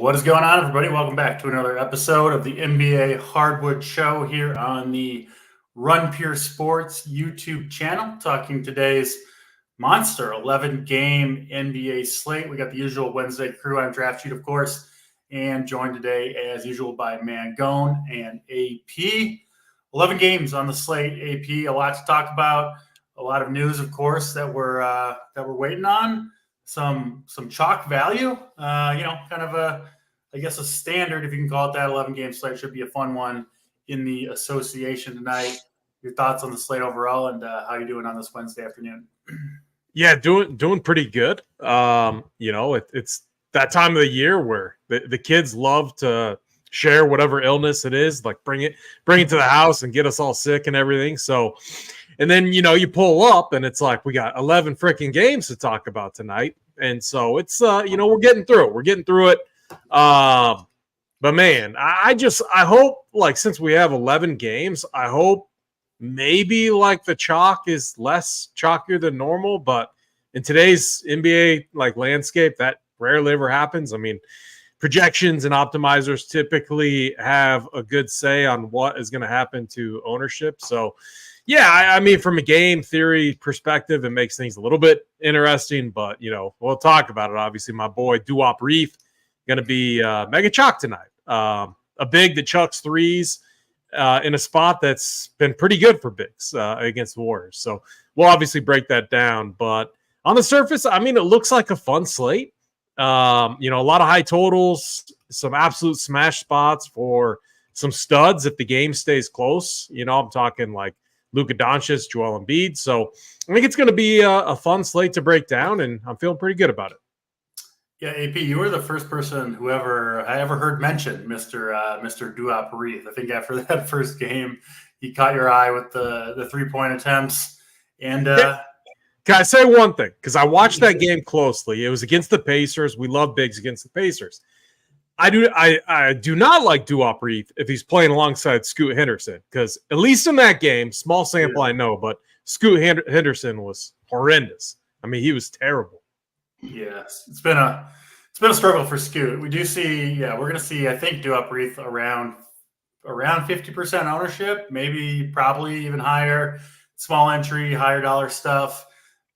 What is going on, everybody? Welcome back to another episode of the NBA Hardwood Show here on the Run Pure Sports YouTube channel, talking today's monster 11-game NBA slate. We got the usual Wednesday crew. I'm Draft Sheet, of course, and joined today, as usual, by Mangone and AP. 11 games on the slate, AP. A lot to talk about. A lot of news, of course, that we're waiting on. Some chalk value, kind of a standard, if you can call it that. 11-game slate should be a fun one in the association tonight. Your thoughts on the slate overall, and how you doing on this Wednesday afternoon? Yeah, doing pretty good. It's that time of the year where the kids love to share whatever illness it is, like bring it to the house and get us all sick and everything. So, and then, you pull up and it's like, we got 11 freaking games to talk about tonight. And so it's, we're getting through it. But man, I hope, like, since we have 11 games, I hope maybe like the chalk is less chalkier than normal, but in today's NBA landscape, that rarely ever happens. I mean, projections and optimizers typically have a good say on what is going to happen to ownership. So yeah, I mean, from a game theory perspective, it makes things a little bit interesting, but we'll talk about it. Obviously, my boy Duop Reef going to be mega chalk tonight. A big that chucks threes in a spot that's been pretty good for bigs against the Warriors. So we'll obviously break that down. But on the surface, I mean, it looks like a fun slate. A lot of high totals, some absolute smash spots for some studs if the game stays close. I'm talking like Luka Doncic, Joel Embiid. So I think it's going to be a fun slate to break down, and I'm feeling pretty good about it. Yeah, AP, you were the first person I ever heard mention Mr. Duop Reith. I think after that first game, he caught your eye with the 3-point attempts. And can I say one thing? Because I watched that game closely. It was against the Pacers. We love bigs against the Pacers. I do not like Duop Reith if he's playing alongside Scoot Henderson, because at least in that game, small sample, I know, but Scoot Henderson was horrendous. I mean, he was terrible. Yes, it's been a struggle for Scoot. We do see, we're going to see, I think, Duop Reith around 50% ownership, probably even higher. Small entry, higher dollar stuff.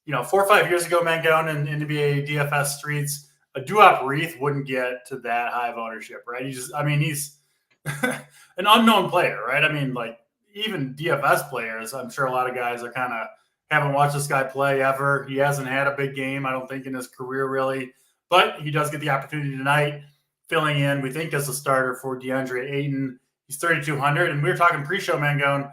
4 or 5 years ago, Mangone in NBA DFS streets, a Duop Reith wouldn't get to that high of ownership, right? He's an unknown player, right? I mean, like, even DFS players, I'm sure a lot of guys are kind of haven't watched this guy play ever. He hasn't had a big game, I don't think, in his career really, but he does get the opportunity tonight, filling in, we think, as a starter for DeAndre Ayton. He's 3,200, and we were talking pre-show, Mangone.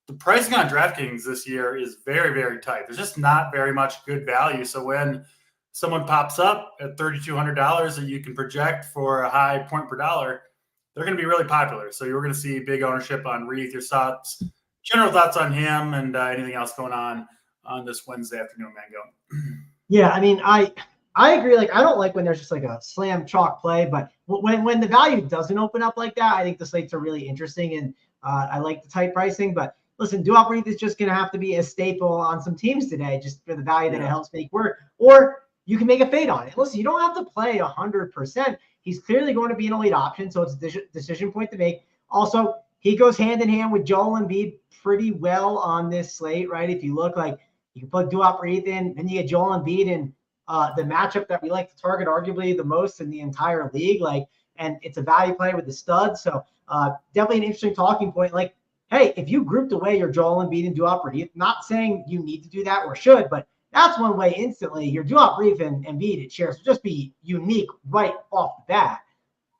The pricing on DraftKings this year is very, very tight. There's just not very much good value. So when someone pops up at $3,200 that you can project for a high point per dollar, they're going to be really popular. So you're going to see big ownership on Reith. Your thoughts, general thoughts on him, and anything else going on this Wednesday afternoon, Mangone? Yeah, I mean, I agree. Like, I don't like when there's just like a slam chalk play, but when the value doesn't open up like that, I think the slates are really interesting, and I like the tight pricing. But listen, Duop Reith is just going to have to be a staple on some teams today, just for the value that it helps make work. Or you can make a fade on it. Listen, you don't have to play 100%. He's clearly going to be an elite option, so it's a decision point to make. Also, he goes hand in hand with Joel Embiid pretty well on this slate, right? If you look, like, you can put Duop Reith in, and you get Joel Embiid in the matchup that we like to target arguably the most in the entire league, and it's a value play with the studs. So definitely an interesting talking point. Like, hey, if you grouped away your Joel Embiid and Duop Reith, not saying you need to do that or should, but that's one way instantly your Duop Reith and Embiid at shares will just be unique right off the bat.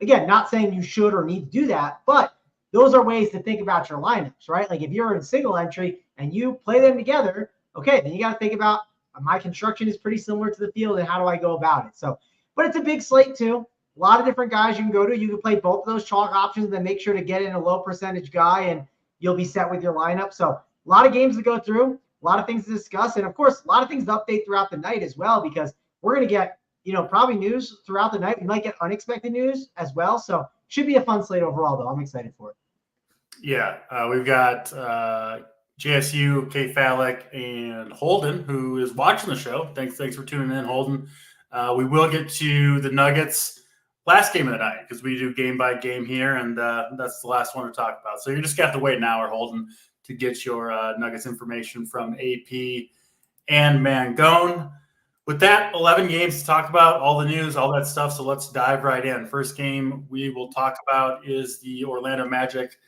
Again, not saying you should or need to do that, but those are ways to think about your lineups, right? Like, if you're in single entry and you play them together, okay, then you got to think about, my construction is pretty similar to the field, and how do I go about it? So, but it's a big slate too. A lot of different guys you can go to. You can play both of those chalk options, and then make sure to get in a low percentage guy, and you'll be set with your lineup. So a lot of games to go through, a lot of things to discuss, and of course, a lot of things to update throughout the night as well, because we're going to get, probably news throughout the night. We might get unexpected news as well. So should be a fun slate overall, though. I'm excited for it. Yeah, we've got JSU, K Falik, and Holden, who is watching the show. Thanks for tuning in, Holden. We will get to the Nuggets last game of the night because we do game by game here, and that's the last one to talk about. So you're just going to have to wait an hour, Holden, to get your Nuggets information from AP and Mangone. With that, 11 games to talk about, all the news, all that stuff. So let's dive right in. First game we will talk about is the Orlando Magic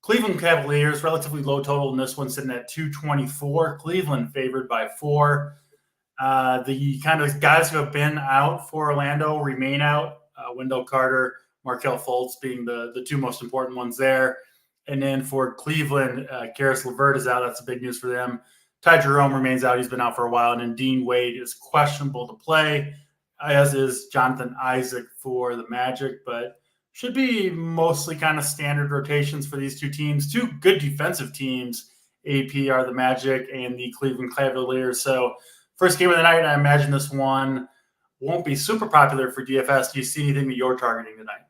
Cleveland Cavaliers. Relatively low total in this one, sitting at 224. Cleveland favored by 4. The kind of guys who have been out for Orlando remain out. Wendell Carter, Markelle Fultz being the two most important ones there. And then for Cleveland, Karis LeVert is out. That's the big news for them. Ty Jerome remains out. He's been out for a while. And then Dean Wade is questionable to play, as is Jonathan Isaac for the Magic. But should be mostly kind of standard rotations for these two teams. Two good defensive teams, AP are the Magic and the Cleveland Cavaliers. So first game of the night, I imagine this one won't be super popular for DFS. Do you see anything that you're targeting tonight?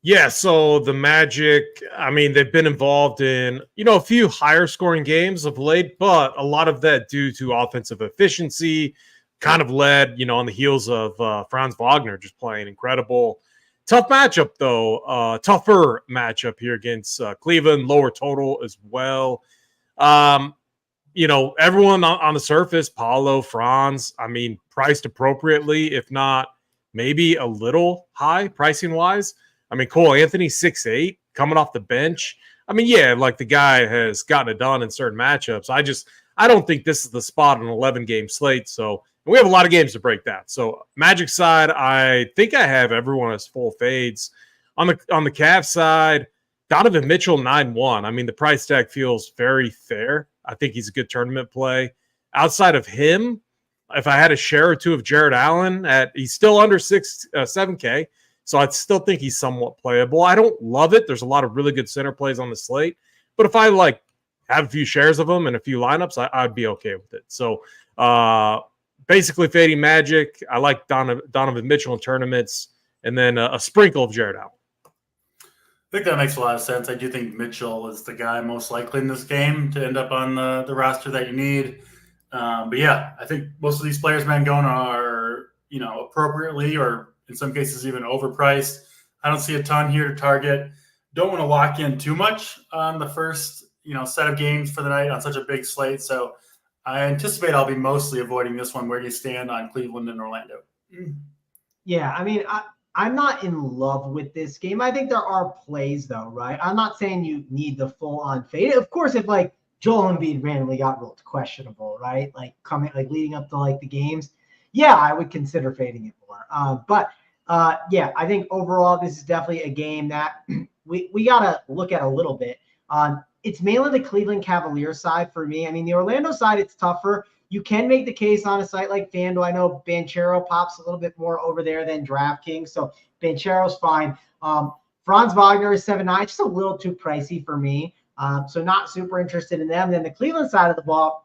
Yeah, so the Magic, I mean, they've been involved in, a few higher scoring games of late, but a lot of that due to offensive efficiency, kind of led, on the heels of Franz Wagner just playing incredible. Tough matchup, though. Tougher matchup here against Cleveland, lower total as well. Everyone on the surface, Paulo, Franz, I mean, priced appropriately, if not maybe a little high pricing-wise. I mean, Cole Anthony, 6'8", coming off the bench. I mean, yeah, like the guy has gotten it done in certain matchups. I don't think this is the spot on an 11-game slate. So we have a lot of games to break that. So Magic side, I think I have everyone as full fades. On the Cavs side, Donovan Mitchell, 9-1. I mean, the price tag feels very fair. I think he's a good tournament play. Outside of him, if I had a share or two of Jared Allen, he's still under 7K. So I still think he's somewhat playable. I don't love it. There's a lot of really good center plays on the slate. But if I have a few shares of them and a few lineups, I'd be okay with it. So basically fading Magic. I like Donovan Mitchell in tournaments. And then a sprinkle of Jared Allen. I think that makes a lot of sense. I do think Mitchell is the guy most likely in this game to end up on the roster that you need. But yeah, I think most of these players, Mangone, are, appropriately or in some cases even overpriced. I don't see a ton here to target. Don't want to lock in too much on the first, set of games for the night on such a big slate. So I anticipate I'll be mostly avoiding this one. Where do you stand on Cleveland and Orlando? Yeah, I mean, I'm not in love with this game. I think there are plays, though, right? I'm not saying you need the full-on fade. Of course, if Joel Embiid randomly got ruled questionable, right? Leading up to the games, yeah, I would consider fading it more. Yeah, I think overall this is definitely a game that we gotta look at a little bit. It's mainly the Cleveland Cavaliers side for me. I mean, the Orlando side, it's tougher. You can make the case on a site like FanDuel. I know Banchero pops a little bit more over there than DraftKings, so Banchero's fine. Franz Wagner is 7.9, just a little too pricey for me. So not super interested in them. Then the Cleveland side of the ball,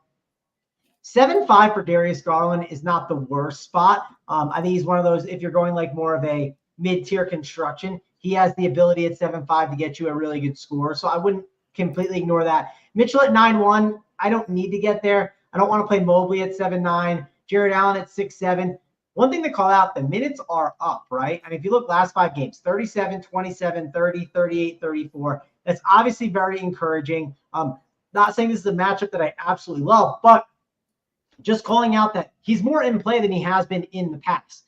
7.5 for Darius Garland is not the worst spot. I think he's one of those, if you're going more of a mid-tier construction, he has the ability at 7.5 to get you a really good score. So I wouldn't completely ignore that. Mitchell at 9.1, I don't need to get there. I don't want to play Mobley at 7.9, Jared Allen at 6.7. One thing to call out, the minutes are up, right? I mean, if you look last 5 games, 37, 27, 30, 38, 34. That's obviously very encouraging. Not saying this is a matchup that I absolutely love, but just calling out that he's more in play than he has been in the past.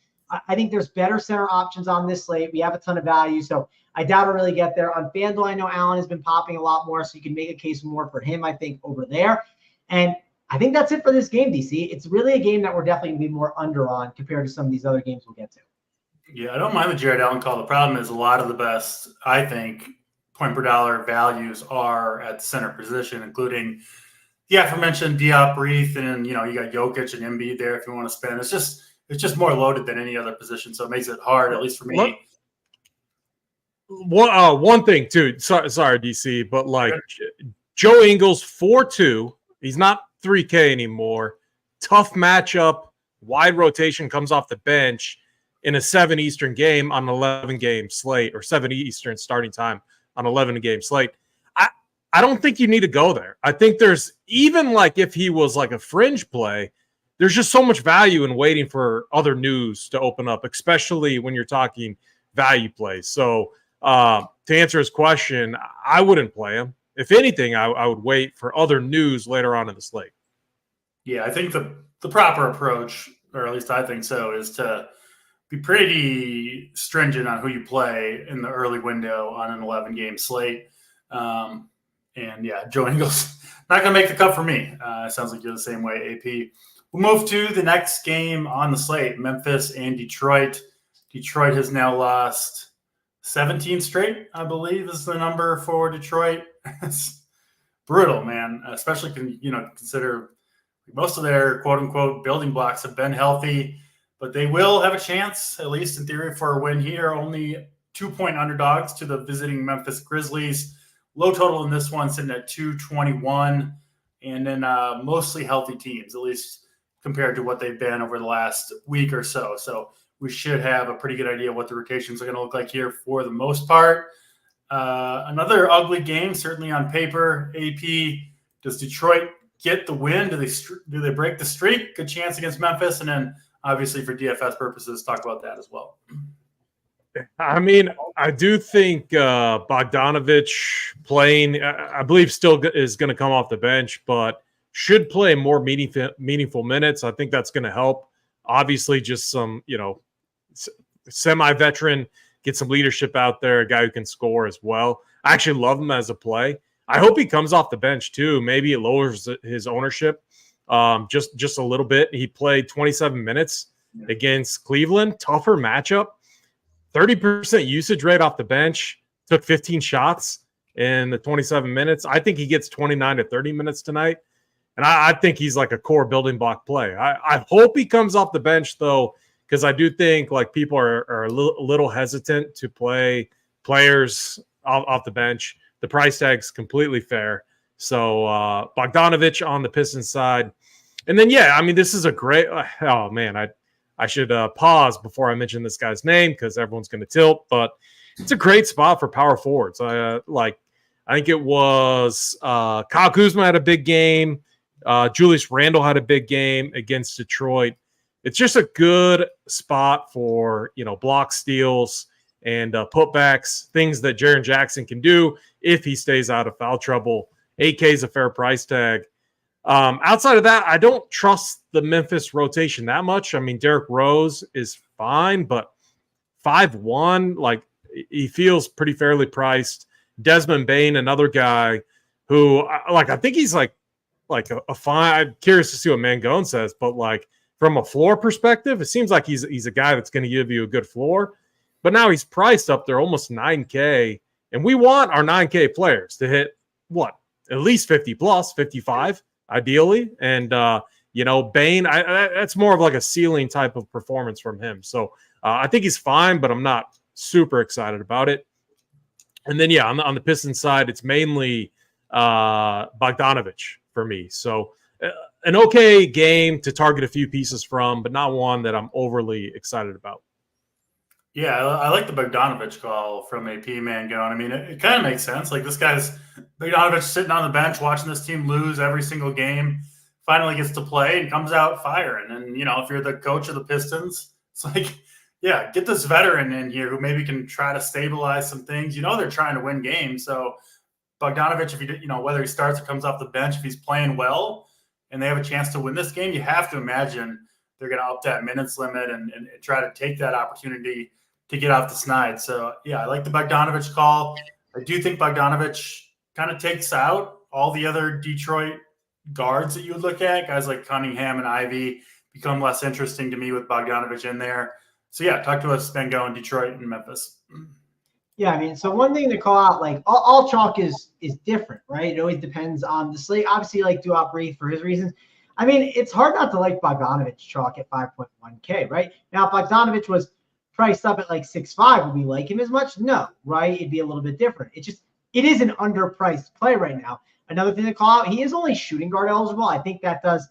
I think there's better center options on this slate. We have a ton of value, so I doubt I'll really get there. On FanDuel, I know Allen has been popping a lot more, so you can make a case more for him, I think, over there. And I think that's it for this game, DC. It's really a game that we're definitely going to be more under on compared to some of these other games we'll get to. Yeah, I don't mind the Jared Allen call. The problem is a lot of the best, I think, point per dollar values are at the center position, including the aforementioned Diop, Reith, and you got Jokic and Embiid there if you want to spend. It's just more loaded than any other position, so it makes it hard, at least for me. One thing too. Sorry, DC, but Joe Ingles 4-2. He's not 3K anymore. Tough matchup. Wide rotation, comes off the bench in a 7 Eastern game on an 11-game slate, or 7 Eastern starting time on 11-game slate. I don't think you need to go there. I think there's even if he was a fringe play, there's just so much value in waiting for other news to open up, especially when you're talking value plays. So to answer his question, I wouldn't play him. If anything, I would wait for other news later on in the slate. Yeah, I think the proper approach, or at least I think so, is to be pretty stringent on who you play in the early window on an 11-game slate. And yeah, Joe Ingles not going to make the cut for me. Sounds like you're the same way, AP. We'll move to the next game on the slate, Memphis and Detroit. Detroit has now lost 17 straight, I believe is the number for Detroit. It's brutal, man, especially consider most of their quote-unquote building blocks have been healthy, but they will have a chance, at least in theory, for a win here. Only 2-point underdogs to the visiting Memphis Grizzlies. Low total in this one, sitting at 221, and then mostly healthy teams, at least compared to what they've been over the last week or so. So we should have a pretty good idea what the rotations are going to look like here for the most part. Another ugly game, certainly on paper. AP, does Detroit get the win? Do they break the streak? Good chance against Memphis, and then obviously for DFS purposes, talk about that as well. I mean, I do think Bogdanovich playing, I believe, still is going to come off the bench, but should play more meaningful minutes. I think that's going to help. Obviously, just some, semi-veteran, get some leadership out there, a guy who can score as well. I actually love him as a play. I hope he comes off the bench too. Maybe it lowers his ownership just a little bit. He played 27 minutes against Cleveland. Tougher matchup. 30% usage rate off the bench. Took 15 shots in the 27 minutes. I think he gets 29 to 30 minutes tonight. And I think he's like a core building block play. I hope he comes off the bench, though, because I do think people are a little hesitant to play players off the bench. The price tag's completely fair. So Bogdanovich on the Pistons side. And then, this is a great oh, man, I should pause before I mention this guy's name because everyone's going to tilt. But it's a great spot for power forwards. I think it was Kyle Kuzma had a big game. Julius Randle had a big game against Detroit. It's just a good spot for, block steals and putbacks, things that Jaren Jackson can do if he stays out of foul trouble. 8K is a fair price tag. Outside of that, I don't trust the Memphis rotation that much. I mean, Derrick Rose is fine, but 5-1, he feels pretty fairly priced. Desmond Bane, another guy who, I think he's a fine. I'm curious to see what Mangone says, but from a floor perspective, it seems like he's a guy that's going to give you a good floor. But now he's priced up there almost 9K, and we want our 9K players to hit at least 50 plus, 55 ideally. And Bane, that's more of a ceiling type of performance from him. So I think he's fine, but I'm not super excited about it. And then on the Pistons side, it's mainly Bogdanovich for me. So an okay game to target a few pieces from, but not one that I'm overly excited about. Yeah, I like the Bogdanovich call from AP Mangone. I mean, it kind of makes sense. This guy's Bogdanovich sitting on the bench watching this team lose every single game, finally gets to play and comes out firing. And, if you're the coach of the Pistons, it's get this veteran in here who maybe can try to stabilize some things. They're trying to win games. So Bogdanovich, if he, whether he starts or comes off the bench, if he's playing well and they have a chance to win this game, you have to imagine they're going to up that minutes limit and try to take that opportunity to get off the snide. So, I like the Bogdanovich call. I do think Bogdanovich kind of takes out all the other Detroit guards that you would look at. Guys like Cunningham and Ivy become less interesting to me with Bogdanovich in there. So, talk to us, Mangone, Detroit and Memphis. Yeah, so one thing to call out, all chalk is different, right? It always depends on the slate. Obviously, do out Breathe for his reasons. It's hard not to like Bogdanovich chalk at 5.1K, right? Now, if Bogdanovich was priced up at 6.5, would we like him as much? No, right? It'd be a little bit different. It is an underpriced play right now. Another thing to call out, he is only shooting guard eligible. I think that does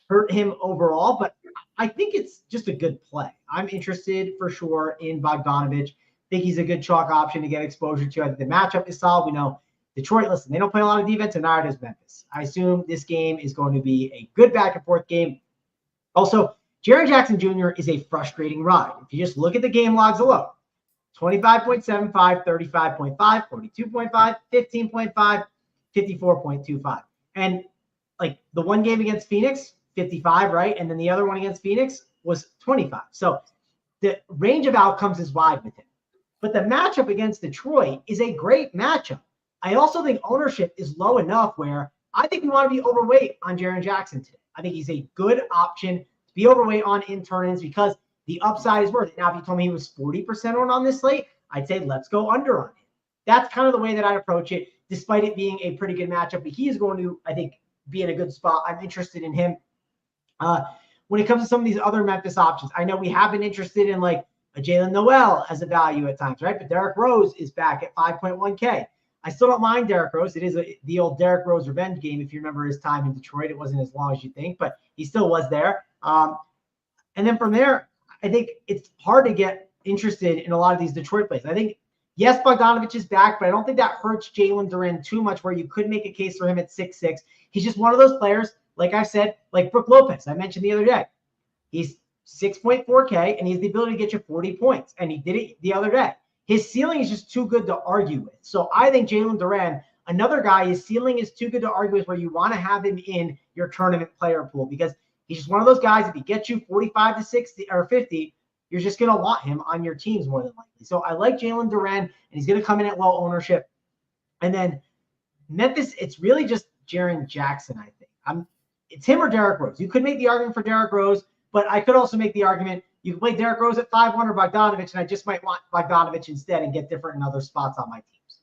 hurt him overall, but I think it's just a good play. I'm interested for sure in Bogdanovich. I think he's a good chalk option to get exposure to. I think the matchup is solid. We know Detroit, listen, they don't play a lot of defense, and neither does Memphis. I assume this game is going to be a good back and forth game. Also, Jaren Jackson Jr. is a frustrating ride. If you just look at the game logs alone, 25.75, 35.5, 42.5, 15.5, 54.25. And like the one game against Phoenix, 55, right? And then the other one against Phoenix was 25. So the range of outcomes is wide with him. But the matchup against Detroit is a great matchup. I also think ownership is low enough where I think we want to be overweight on Jaren Jackson today. I think he's a good option to be overweight on in tournaments because the upside is worth it. Now, if you told me he was 40% on this slate, I'd say let's go under on him. That's kind of the way that I'd approach it, despite it being a pretty good matchup. But he is going to, I think, be in a good spot. I'm interested in him. When it comes to some of these other Memphis options, I know we have been interested in like a Jalen Noel as a value at times, right? But Derrick Rose is back at 5.1K. I still don't mind Derrick Rose. It is the old Derrick Rose revenge game. If you remember his time in Detroit, it wasn't as long as you think, but he still was there. And then from there, I think it's hard to get interested in a lot of these Detroit plays. I think, yes, Bogdanovich is back, but I don't think that hurts Jalen Duren too much where you could make a case for him at 6'6". He's just one of those players, like I said, like Brook Lopez, I mentioned the other day. He's 6.4K, and he has the ability to get you 40 points, and he did it the other day. His ceiling is just too good to argue with. So I think Jalen Duren, another guy, his ceiling is too good to argue with where you want to have him in your tournament player pool because he's just one of those guys, if he gets you 45 to 60 or 50, you're just going to want him on your teams more than likely. So I like Jalen Duren, and he's going to come in at low ownership. And then Memphis, it's really just Jaren Jackson, I think. It's him or Derrick Rose. You could make the argument for Derrick Rose, but I could also make the argument you can play Derrick Rose at 5-1 or Bogdanovich, and I just might want Bogdanovich instead and get different in other spots on my teams.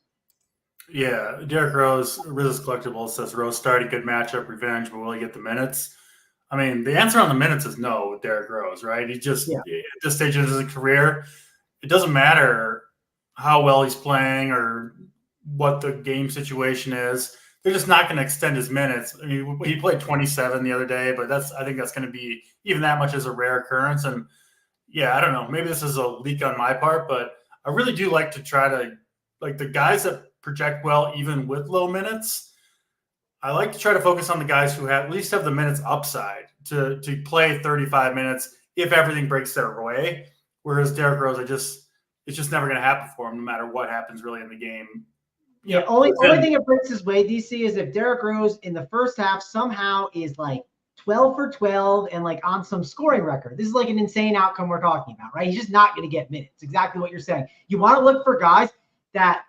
Yeah, Derrick Rose, Riz's Collectibles says Rose started good matchup, revenge, but will he get the minutes? I mean, the answer on the minutes is no with Derrick Rose, right? He just, at this stage of his career, it doesn't matter how well he's playing or what the game situation is. They're just not going to extend his minutes. I mean, he played 27 the other day, but I think that's going to be even that much as a rare occurrence. And yeah, I don't know. Maybe this is a leak on my part, but I really do like to try to, like the guys that project well, even with low minutes, I like to try to focus on the guys who at least have the minutes upside to play 35 minutes if everything breaks their way. Whereas Derrick Rose, it's just never going to happen for him no matter what happens really in the game. Yeah, only thing it breaks his way, DC, is if Derrick Rose in the first half somehow is like 12 for 12 and like on some scoring record. This is like an insane outcome we're talking about, right? He's just not going to get minutes. Exactly what you're saying. You want to look for guys that,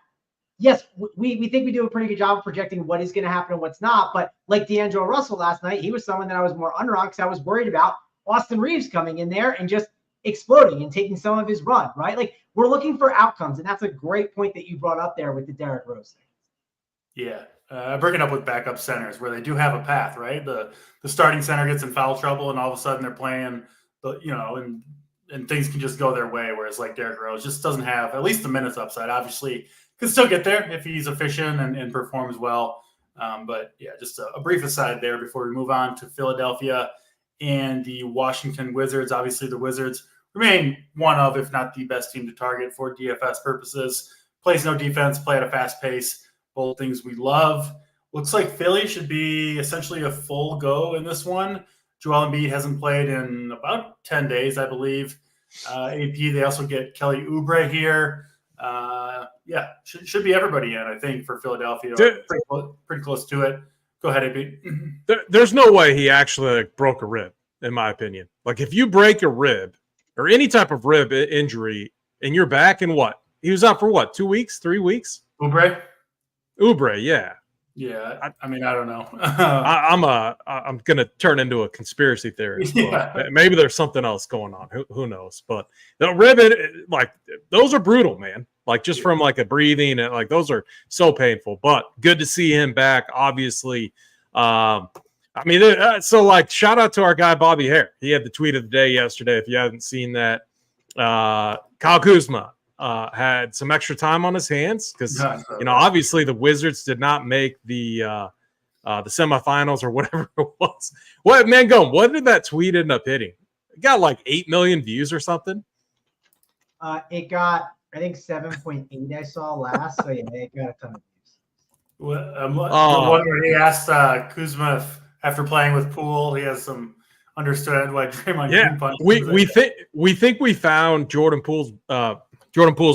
yes, we think we do a pretty good job of projecting what is going to happen and what's not. But like D'Angelo Russell last night, he was someone that I was more under on because I was worried about Austin Reeves coming in there and just exploding and taking some of his run, right? Like we're looking for outcomes, and that's a great point that you brought up there with the Derrick Rose thing. Yeah, I bring it up with backup centers where they do have a path, right? The starting center gets in foul trouble, and all of a sudden they're playing, and things can just go their way. Whereas like Derrick Rose just doesn't have at least the minutes upside. Obviously, could still get there if he's efficient and performs well. But yeah, just a brief aside there before we move on to Philadelphia and the Washington Wizards. Obviously, the Wizards remain one of, if not the best team to target for DFS purposes. Plays no defense, play at a fast pace, both things we love. Looks like Philly should be essentially a full go in this one. Joel Embiid hasn't played in about 10 days, I believe. AP, they also get Kelly Oubre here. Should be everybody in, I think, for Philadelphia. Pretty close to it. Go ahead, AP. There's no way he actually broke a rib, in my opinion. Like, if you break a rib or any type of rib injury and you're back in what? He was out for what, 2 weeks, 3 weeks? Oubre, yeah. Yeah, I mean, I don't know. I'm gonna turn into a conspiracy theorist. Yeah. Maybe there's something else going on. Who knows? But the rib, like those are brutal, man. Like just from like a breathing, and like those are so painful. But good to see him back. Obviously, so like shout out to our guy Bobby Hare. He had the tweet of the day yesterday. If you haven't seen that, Kyle Kuzma had some extra time on his hands because obviously the Wizards did not make the semifinals or whatever it was. What Mangone? What did that tweet end up hitting? It got like 8 million views or something. It got, I think, 7.8 I saw last. So yeah, it got a ton of views. The one where he asked Kuzma after playing with Poole, he has some understood why Draymond Yeah, Green punched. we think we found Jordan Poole's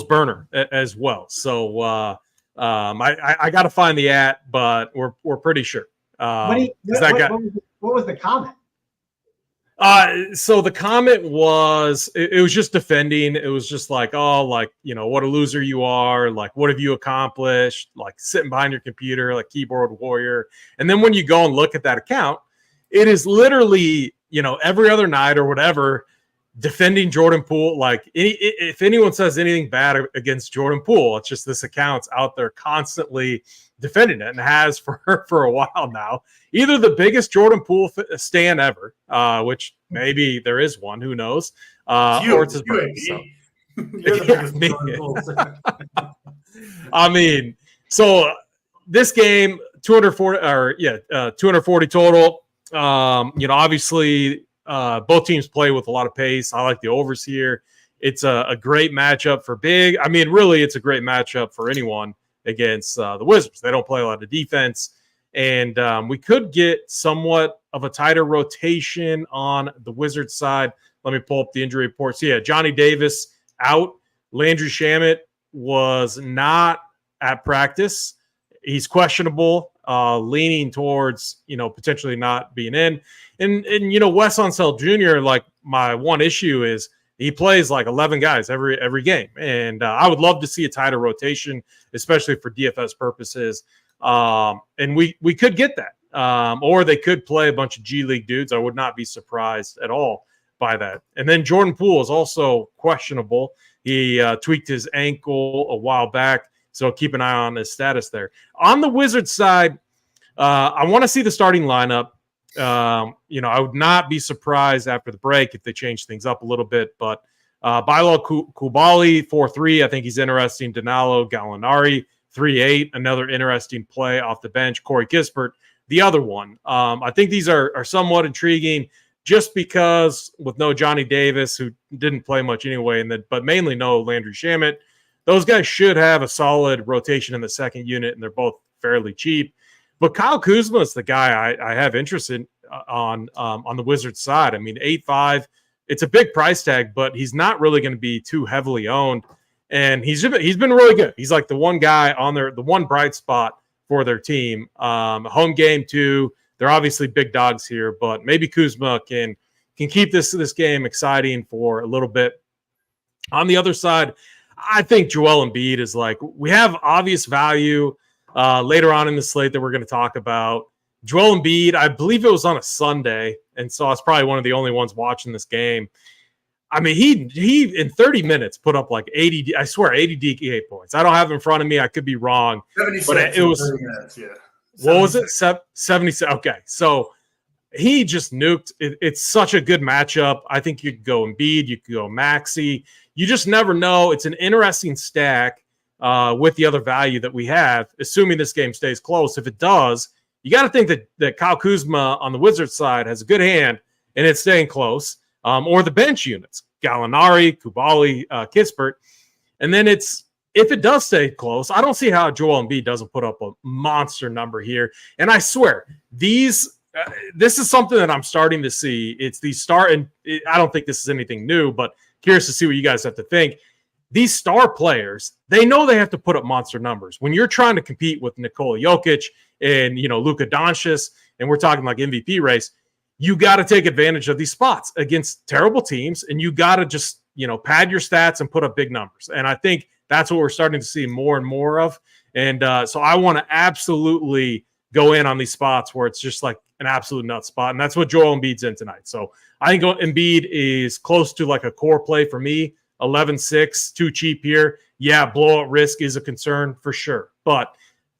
burner as well. So I got to find the but we're pretty sure. What was the comment? So the comment was it was just defending. It was just like, oh, like, you know, what a loser you are. Like, what have you accomplished? Like sitting behind your computer, like keyboard warrior. And then when you go and look at that account, it is literally, you know, every other night or whatever, defending Jordan Poole. Like if anyone says anything bad against Jordan Poole, it's just this account's out there constantly defending it and has for a while now. Either the biggest Jordan Poole stan ever, which maybe there is one, who knows, or it's his birthday. So. You're the biggest Jordan Poole stan. I mean, so this game, 240 total. You know, obviously, both teams play with a lot of pace. I like the overs here. It's a great matchup for big. I mean, really, it's a great matchup for anyone against the Wizards. They don't play a lot of defense. And we could get somewhat of a tighter rotation on the Wizards side. Let me pull up the injury reports. Yeah, Johnny Davis out. Landry Shamet was not at practice. He's questionable, leaning towards, you know, potentially not being in. And you know, Wes Unseld Jr., like, my one issue is he plays like 11 guys every game. And I would love to see a tighter rotation, especially for DFS purposes. And we could get that. Or they could play a bunch of G League dudes. I would not be surprised at all by that. And then Jordan Poole is also questionable. He tweaked his ankle a while back, so keep an eye on his status there. On the Wizards side, I want to see the starting lineup. You know, I would not be surprised after the break if they change things up a little bit. But Bilal Coulibaly, 4-3. I think he's interesting. Danilo Gallinari, 3-8. Another interesting play off the bench. Corey Kispert, the other one. I think these are somewhat intriguing just because with no Johnny Davis, who didn't play much anyway, but mainly no Landry Shamet. Those guys should have a solid rotation in the second unit, and they're both fairly cheap. But Kyle Kuzma is the guy I have interest in on the Wizards side. I mean, 8.5, it's a big price tag, but he's not really going to be too heavily owned. And he's been really good. He's like the one guy on the one bright spot for their team. Home game too. They're obviously big dogs here, but maybe Kuzma can keep this game exciting for a little bit. On the other side, I think Joel Embiid is like, we have obvious value later on in the slate that we're going to talk about. Joel Embiid, I believe it was on a Sunday, and so I was probably one of the only ones watching this game. I mean, he in 30 minutes put up like 80, I swear, 80 DK points. I don't have it in front of me. I could be wrong. 76 but it was 30 minutes, yeah. What was it? 77. Okay. So he just nuked. It's such a good matchup. I think you could go Embiid. You could go Maxey. You just never know. It's an interesting stack with the other value that we have, assuming this game stays close. If it does, you got to think that Kyle Kuzma on the Wizards side has a good hand and it's staying close. Or the bench units, Gallinari, Coulibaly, Kispert. And then if it does stay close, I don't see how Joel Embiid doesn't put up a monster number here. And I swear, this is something that I'm starting to see. It's these I don't think this is anything new, but curious to see what you guys have to think. These star players, they know they have to put up monster numbers. When you're trying to compete with Nikola Jokic and, you know, Luka Doncic, and we're talking like MVP race, you got to take advantage of these spots against terrible teams, and you got to just, you know, pad your stats and put up big numbers. And I think that's what we're starting to see more and more of. And so I want to absolutely go in on these spots where it's just like an absolute nut spot. And that's what Joel Embiid's in tonight. So I think Embiid is close to like a core play for me. 11.6, too cheap here. Yeah, blowout risk is a concern for sure. But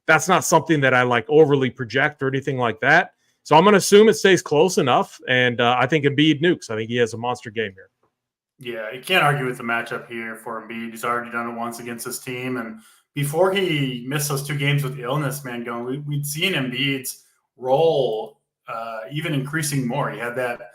that's not something that I like overly project or anything like that. So I'm going to assume it stays close enough, and I think Embiid nukes. I think he has a monster game here. Yeah, you can't argue with the matchup here for Embiid. He's already done it once against his team, and before he missed those 2 games with illness, Mangone, we'd seen Embiid's role even increasing more. He had that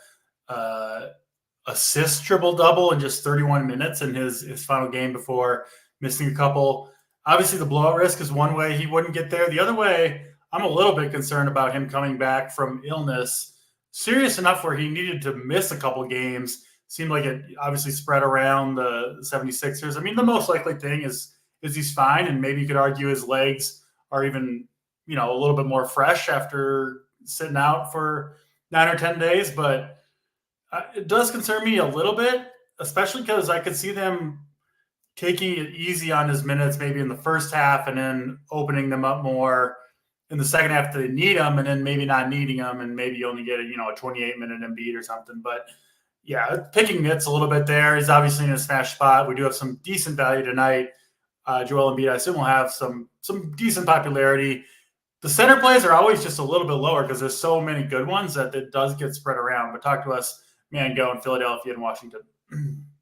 assist triple-double in just 31 minutes in his final game before missing a couple. Obviously, the blowout risk is one way he wouldn't get there. The other way, I'm a little bit concerned about him coming back from illness serious enough where he needed to miss a couple games. Seemed like it obviously spread around the 76ers. I mean, the most likely thing is he's fine, and maybe you could argue his legs are even, a little bit more fresh after sitting out for 9 or 10 days. But it does concern me a little bit, especially because I could see them taking it easy on his minutes maybe in the first half and then opening them up more in the second half if they need them, and then maybe not needing them, and maybe you only get a 28-minute Embiid or something. But yeah, picking nits a little bit there. He's obviously in a smash spot. We do have some decent value tonight. Joel Embiid, I assume, will have some decent popularity. The center plays are always just a little bit lower because there's so many good ones that it does get spread around. But talk to us, Mangone, Philadelphia and Washington.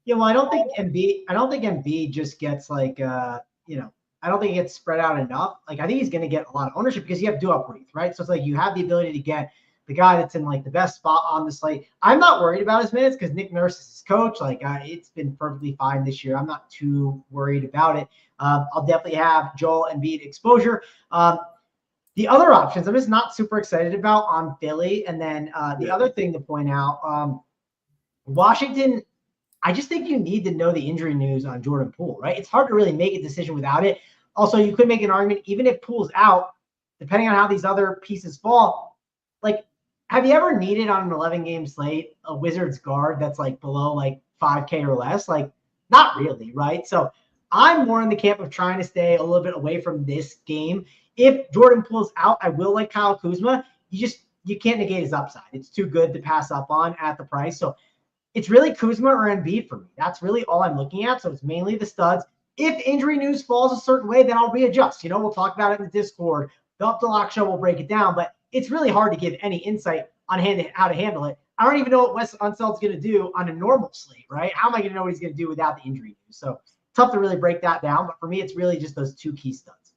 Yeah, well, I don't think Embiid just gets I don't think it gets spread out enough. I think he's going to get a lot of ownership because you have Duop Reith, right? So it's you have the ability to get the guy that's in the best spot on the slate. I'm not worried about his minutes because Nick Nurse is his coach. It's been perfectly fine this year. I'm not too worried about it. I'll definitely have Joel Embiid exposure. The other options I'm just not super excited about on Philly. And then the other thing to point out, Washington, I just think you need to know the injury news on Jordan Poole, right? It's hard to really make a decision without it. Also, you could make an argument, even if Poole's out, depending on how these other pieces fall, have you ever needed on an 11-game slate a Wizards guard that's below 5K or less? Not really, right? So I'm more in the camp of trying to stay a little bit away from this game. If Jordan Poole's out, I will like Kyle Kuzma. You can't negate his upside. It's too good to pass up on at the price. So it's really Kuzma or Embiid for me. That's really all I'm looking at. So it's mainly the studs. If injury news falls a certain way, then I'll readjust. We'll talk about it in the Discord. The Up to Lock show will break it down, but it's really hard to give any insight on how to handle it. I don't even know what Wes Unseld's going to do on a normal slate, right? How am I going to know what he's going to do without the injury news? So tough to really break that down. But for me, it's really just those two key studs.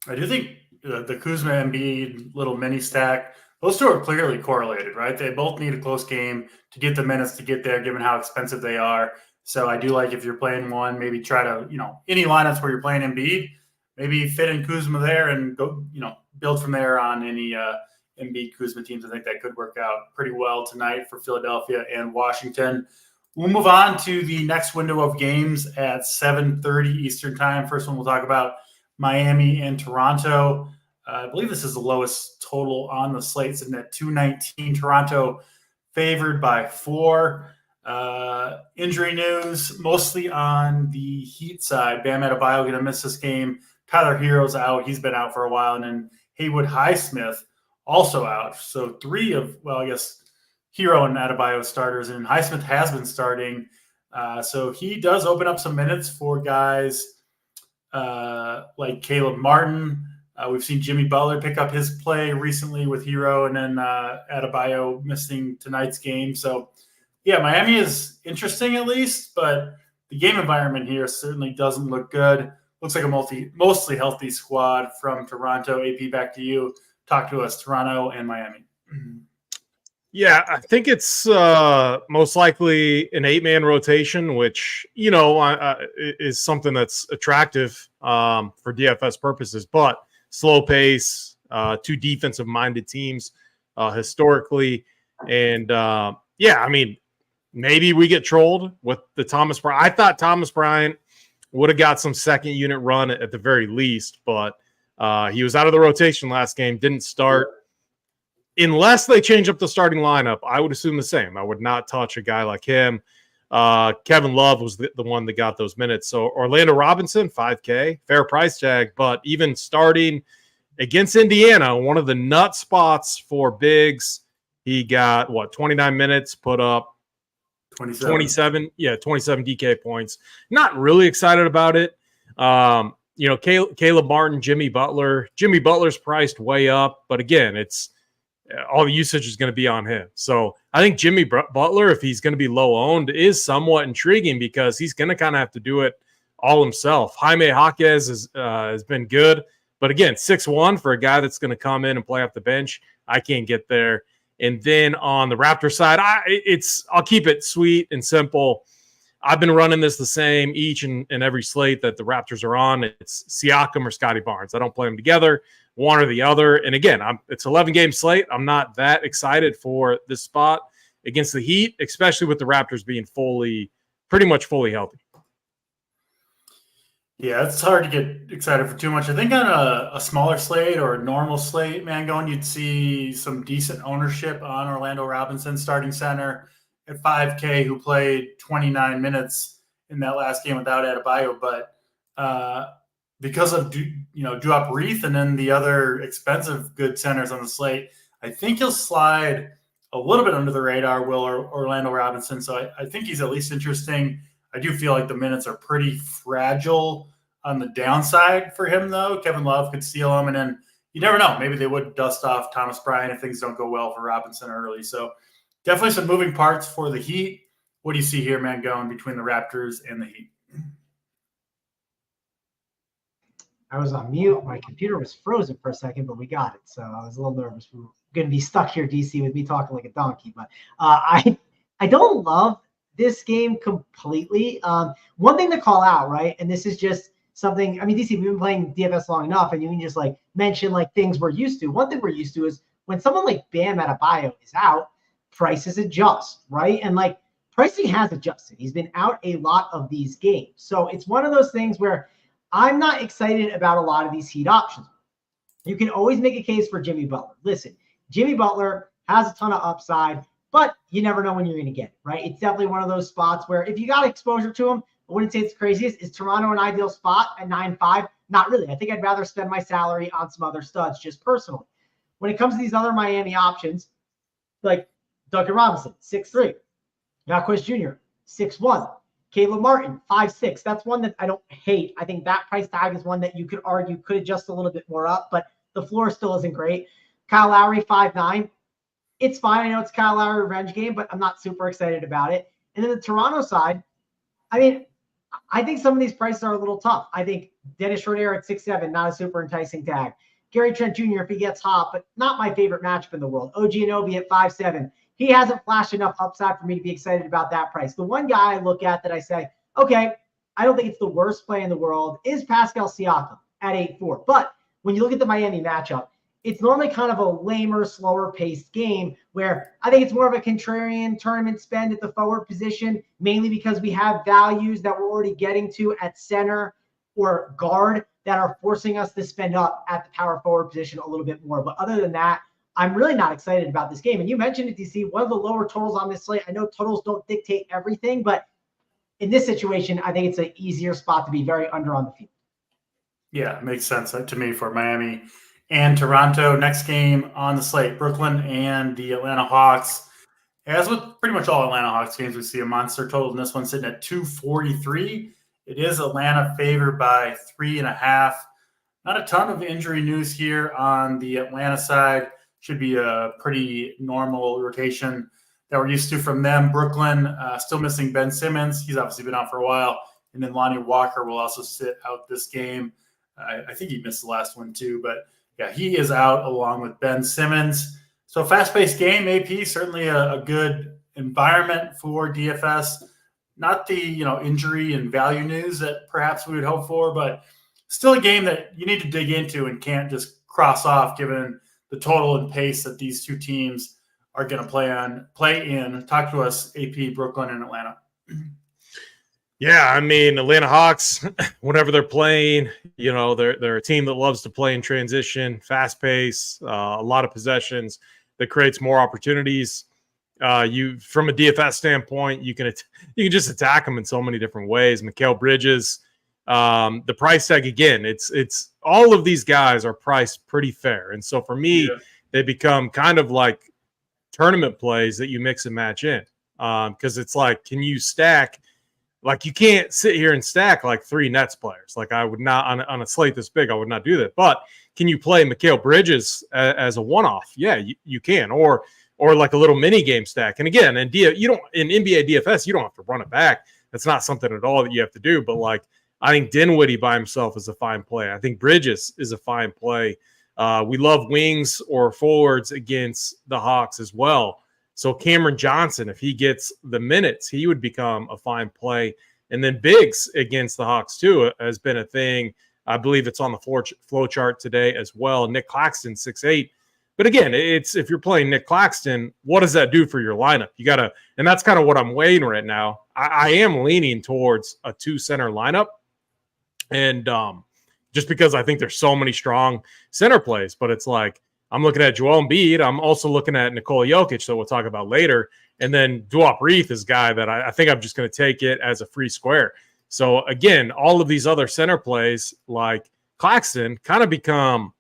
I do think the Kuzma Embiid little mini stack, those two are clearly correlated, right? They both need a close game to get the minutes to get there, given how expensive they are. So I do like if you're playing one, maybe try to, any lineups where you're playing Embiid, maybe fit in Kuzma there and go, build from there on any Embiid Kuzma teams. I think that could work out pretty well tonight for Philadelphia and Washington. We'll move on to the next window of games at 7:30 Eastern time. First one, we'll talk about Miami and Toronto. I believe this is the lowest total on the slate, sitting at 219. Toronto favored by 4. Injury news, mostly on the Heat side. Bam Adebayo going to miss this game. Tyler Hero's out. He's been out for a while. And then Haywood Highsmith also out. So 3 of, I guess, Hero and Adebayo starters. And Highsmith has been starting. So he does open up some minutes for guys like Caleb Martin. We've seen Jimmy Butler pick up his play recently with Hero, and then Adebayo missing tonight's game. So, yeah, Miami is interesting at least, but the game environment here certainly doesn't look good. Looks like a mostly healthy squad from Toronto. AP, back to you. Talk to us, Toronto and Miami. Yeah, I think it's most likely an 8-man rotation, which, is something that's attractive for DFS purposes, but slow pace, 2 defensive-minded teams historically. And, maybe we get trolled with the Thomas Bryant. I thought Thomas Bryant would have got some second unit run at the very least, but he was out of the rotation last game, didn't start. Unless they change up the starting lineup, I would assume the same. I would not touch a guy like him. Kevin Love was the one that got those minutes. So Orlando Robinson, 5K, fair price tag, but even starting against Indiana, one of the nut spots for bigs, he got 29 minutes, put up 27 DK points. Not really excited about it. Caleb Martin, Jimmy Butler's priced way up, but again, it's all the usage is going to be on him. So I think Jimmy Butler, if he's going to be low owned, is somewhat intriguing because he's going to kind of have to do it all himself. Jaime Jaquez has been good, but again, 6'1" for a guy that's going to come in and play off the bench, I can't get there. And then on the Raptor side, I'll keep it sweet and simple. I've been running this the same each and every slate that the Raptors are on. It's Siakam or Scotty Barnes. I don't play them together, one or the other. And again, it's 11-game slate. I'm not that excited for this spot against the Heat, especially with the Raptors being pretty much fully healthy. Yeah, it's hard to get excited for too much. I think on a smaller slate or a normal slate, Mangone, you'd see some decent ownership on Orlando Robinson, starting center at 5K, who played 29 minutes in that last game without Adebayo. But because of Duop Reith and then the other expensive good centers on the slate, I think he'll slide a little bit under the radar, will Orlando Robinson. So I think he's at least interesting. I do feel like the minutes are pretty fragile on the downside for him, though. Kevin Love could steal him, and then you never know. Maybe they would dust off Thomas Bryant if things don't go well for Robinson early. So definitely some moving parts for the Heat. What do you see here, Mangone, between the Raptors and the Heat? I was on mute. My computer was frozen for a second, but we got it. So I was a little nervous. We were going to be stuck here, DC, with me talking like a donkey. But I don't love this game completely. One thing to call out, right? And this is just something, I mean, DC, we've been playing DFS long enough, and you can just like mention like things we're used to. One thing we're used to is when someone like Bam Adebayo is out, prices adjust, right? And like pricing has adjusted. He's been out a lot of these games. So it's one of those things where I'm not excited about a lot of these Heat options. You can always make a case for Jimmy Butler. Listen, Jimmy Butler has a ton of upside, but you never know when you're going to get it, right? It's definitely one of those spots where if you got exposure to him, I wouldn't say it's the craziest. Is Toronto an ideal spot at 9.5? Not really. I think I'd rather spend my salary on some other studs just personally. When it comes to these other Miami options, like Duncan Robinson, 6'3", Niehaus Jr., 6'1", Caleb Martin, 5'6". That's one that I don't hate. I think that price tag is one that you could argue could adjust a little bit more up, but the floor still isn't great. Kyle Lowry, 5'9". It's fine. I know it's Kyle Lowry revenge game, but I'm not super excited about it. And then the Toronto side, I mean, I think some of these prices are a little tough. I think Dennis Schroeder at 6'7", not a super enticing tag. Gary Trent Jr., if he gets hot, but not my favorite matchup in the world. OG Anunoby at 5'7". He hasn't flashed enough upside for me to be excited about that price. The one guy I look at that I say, okay, I don't think it's the worst play in the world, is Pascal Siakam at 8'4". But when you look at the Miami matchup, it's normally kind of a lamer, slower paced game where I think it's more of a contrarian tournament spend at the forward position, mainly because we have values that we're already getting to at center or guard that are forcing us to spend up at the power forward position a little bit more. But other than that, I'm really not excited about this game. And you mentioned it, DC, one of the lower totals on this slate. I know totals don't dictate everything, but in this situation, I think it's an easier spot to be very under on the field. Yeah, it makes sense to me for Miami and Toronto. Next game on the slate, Brooklyn and the Atlanta Hawks. As with pretty much all Atlanta Hawks games, we see a monster total in this one sitting at 243. It is Atlanta favored by 3.5. Not a ton of injury news here on the Atlanta side. Should be a pretty normal rotation that we're used to from them. Brooklyn still missing Ben Simmons. He's obviously been out for a while. And then Lonnie Walker will also sit out this game. I think he missed the last one too. But yeah, he is out along with Ben Simmons. So fast-paced game, AP, certainly a good environment for DFS. Not the injury and value news that perhaps we would hope for, but still a game that you need to dig into and can't just cross off given the total and pace that these two teams are going to play in. Talk to us, AP, Brooklyn, and Atlanta. Yeah, I mean, Atlanta Hawks, whenever they're playing, they're a team that loves to play in transition, fast pace, a lot of possessions that creates more opportunities. From a DFS standpoint, you can just attack them in so many different ways. Mikal Bridges, the price tag again, it's all of these guys are priced pretty fair, and so for me, they become kind of like tournament plays that you mix and match in, because it's like, can you stack? Like, you can't sit here and stack like 3 Nets players. Like, I would not on a slate this big, I would not do that. But can you play Mikal Bridges as a one-off? Yeah, you can, or like a little mini game stack. And again, in NBA DFS, you don't have to run it back. That's not something at all that you have to do. But like, I think Dinwiddie by himself is a fine play. I think Bridges is a fine play. We love wings or forwards against the Hawks as well. So Cameron Johnson, if he gets the minutes, he would become a fine play. And then bigs against the Hawks too has been a thing. I believe it's on the flow chart today as well. Nick Claxton, 6'8". But again, it's if you're playing Nick Claxton, what does that do for your lineup? You got to, and that's kind of what I'm weighing right now. I am leaning towards a 2-center lineup. And just because I think there's so many strong center plays, but it's like I'm looking at Joel Embiid. I'm also looking at Nikola Jokic, that we'll talk about later. And then Duop Reith is a guy that I think I'm just going to take it as a free square. So again, all of these other center plays like Claxton kind of become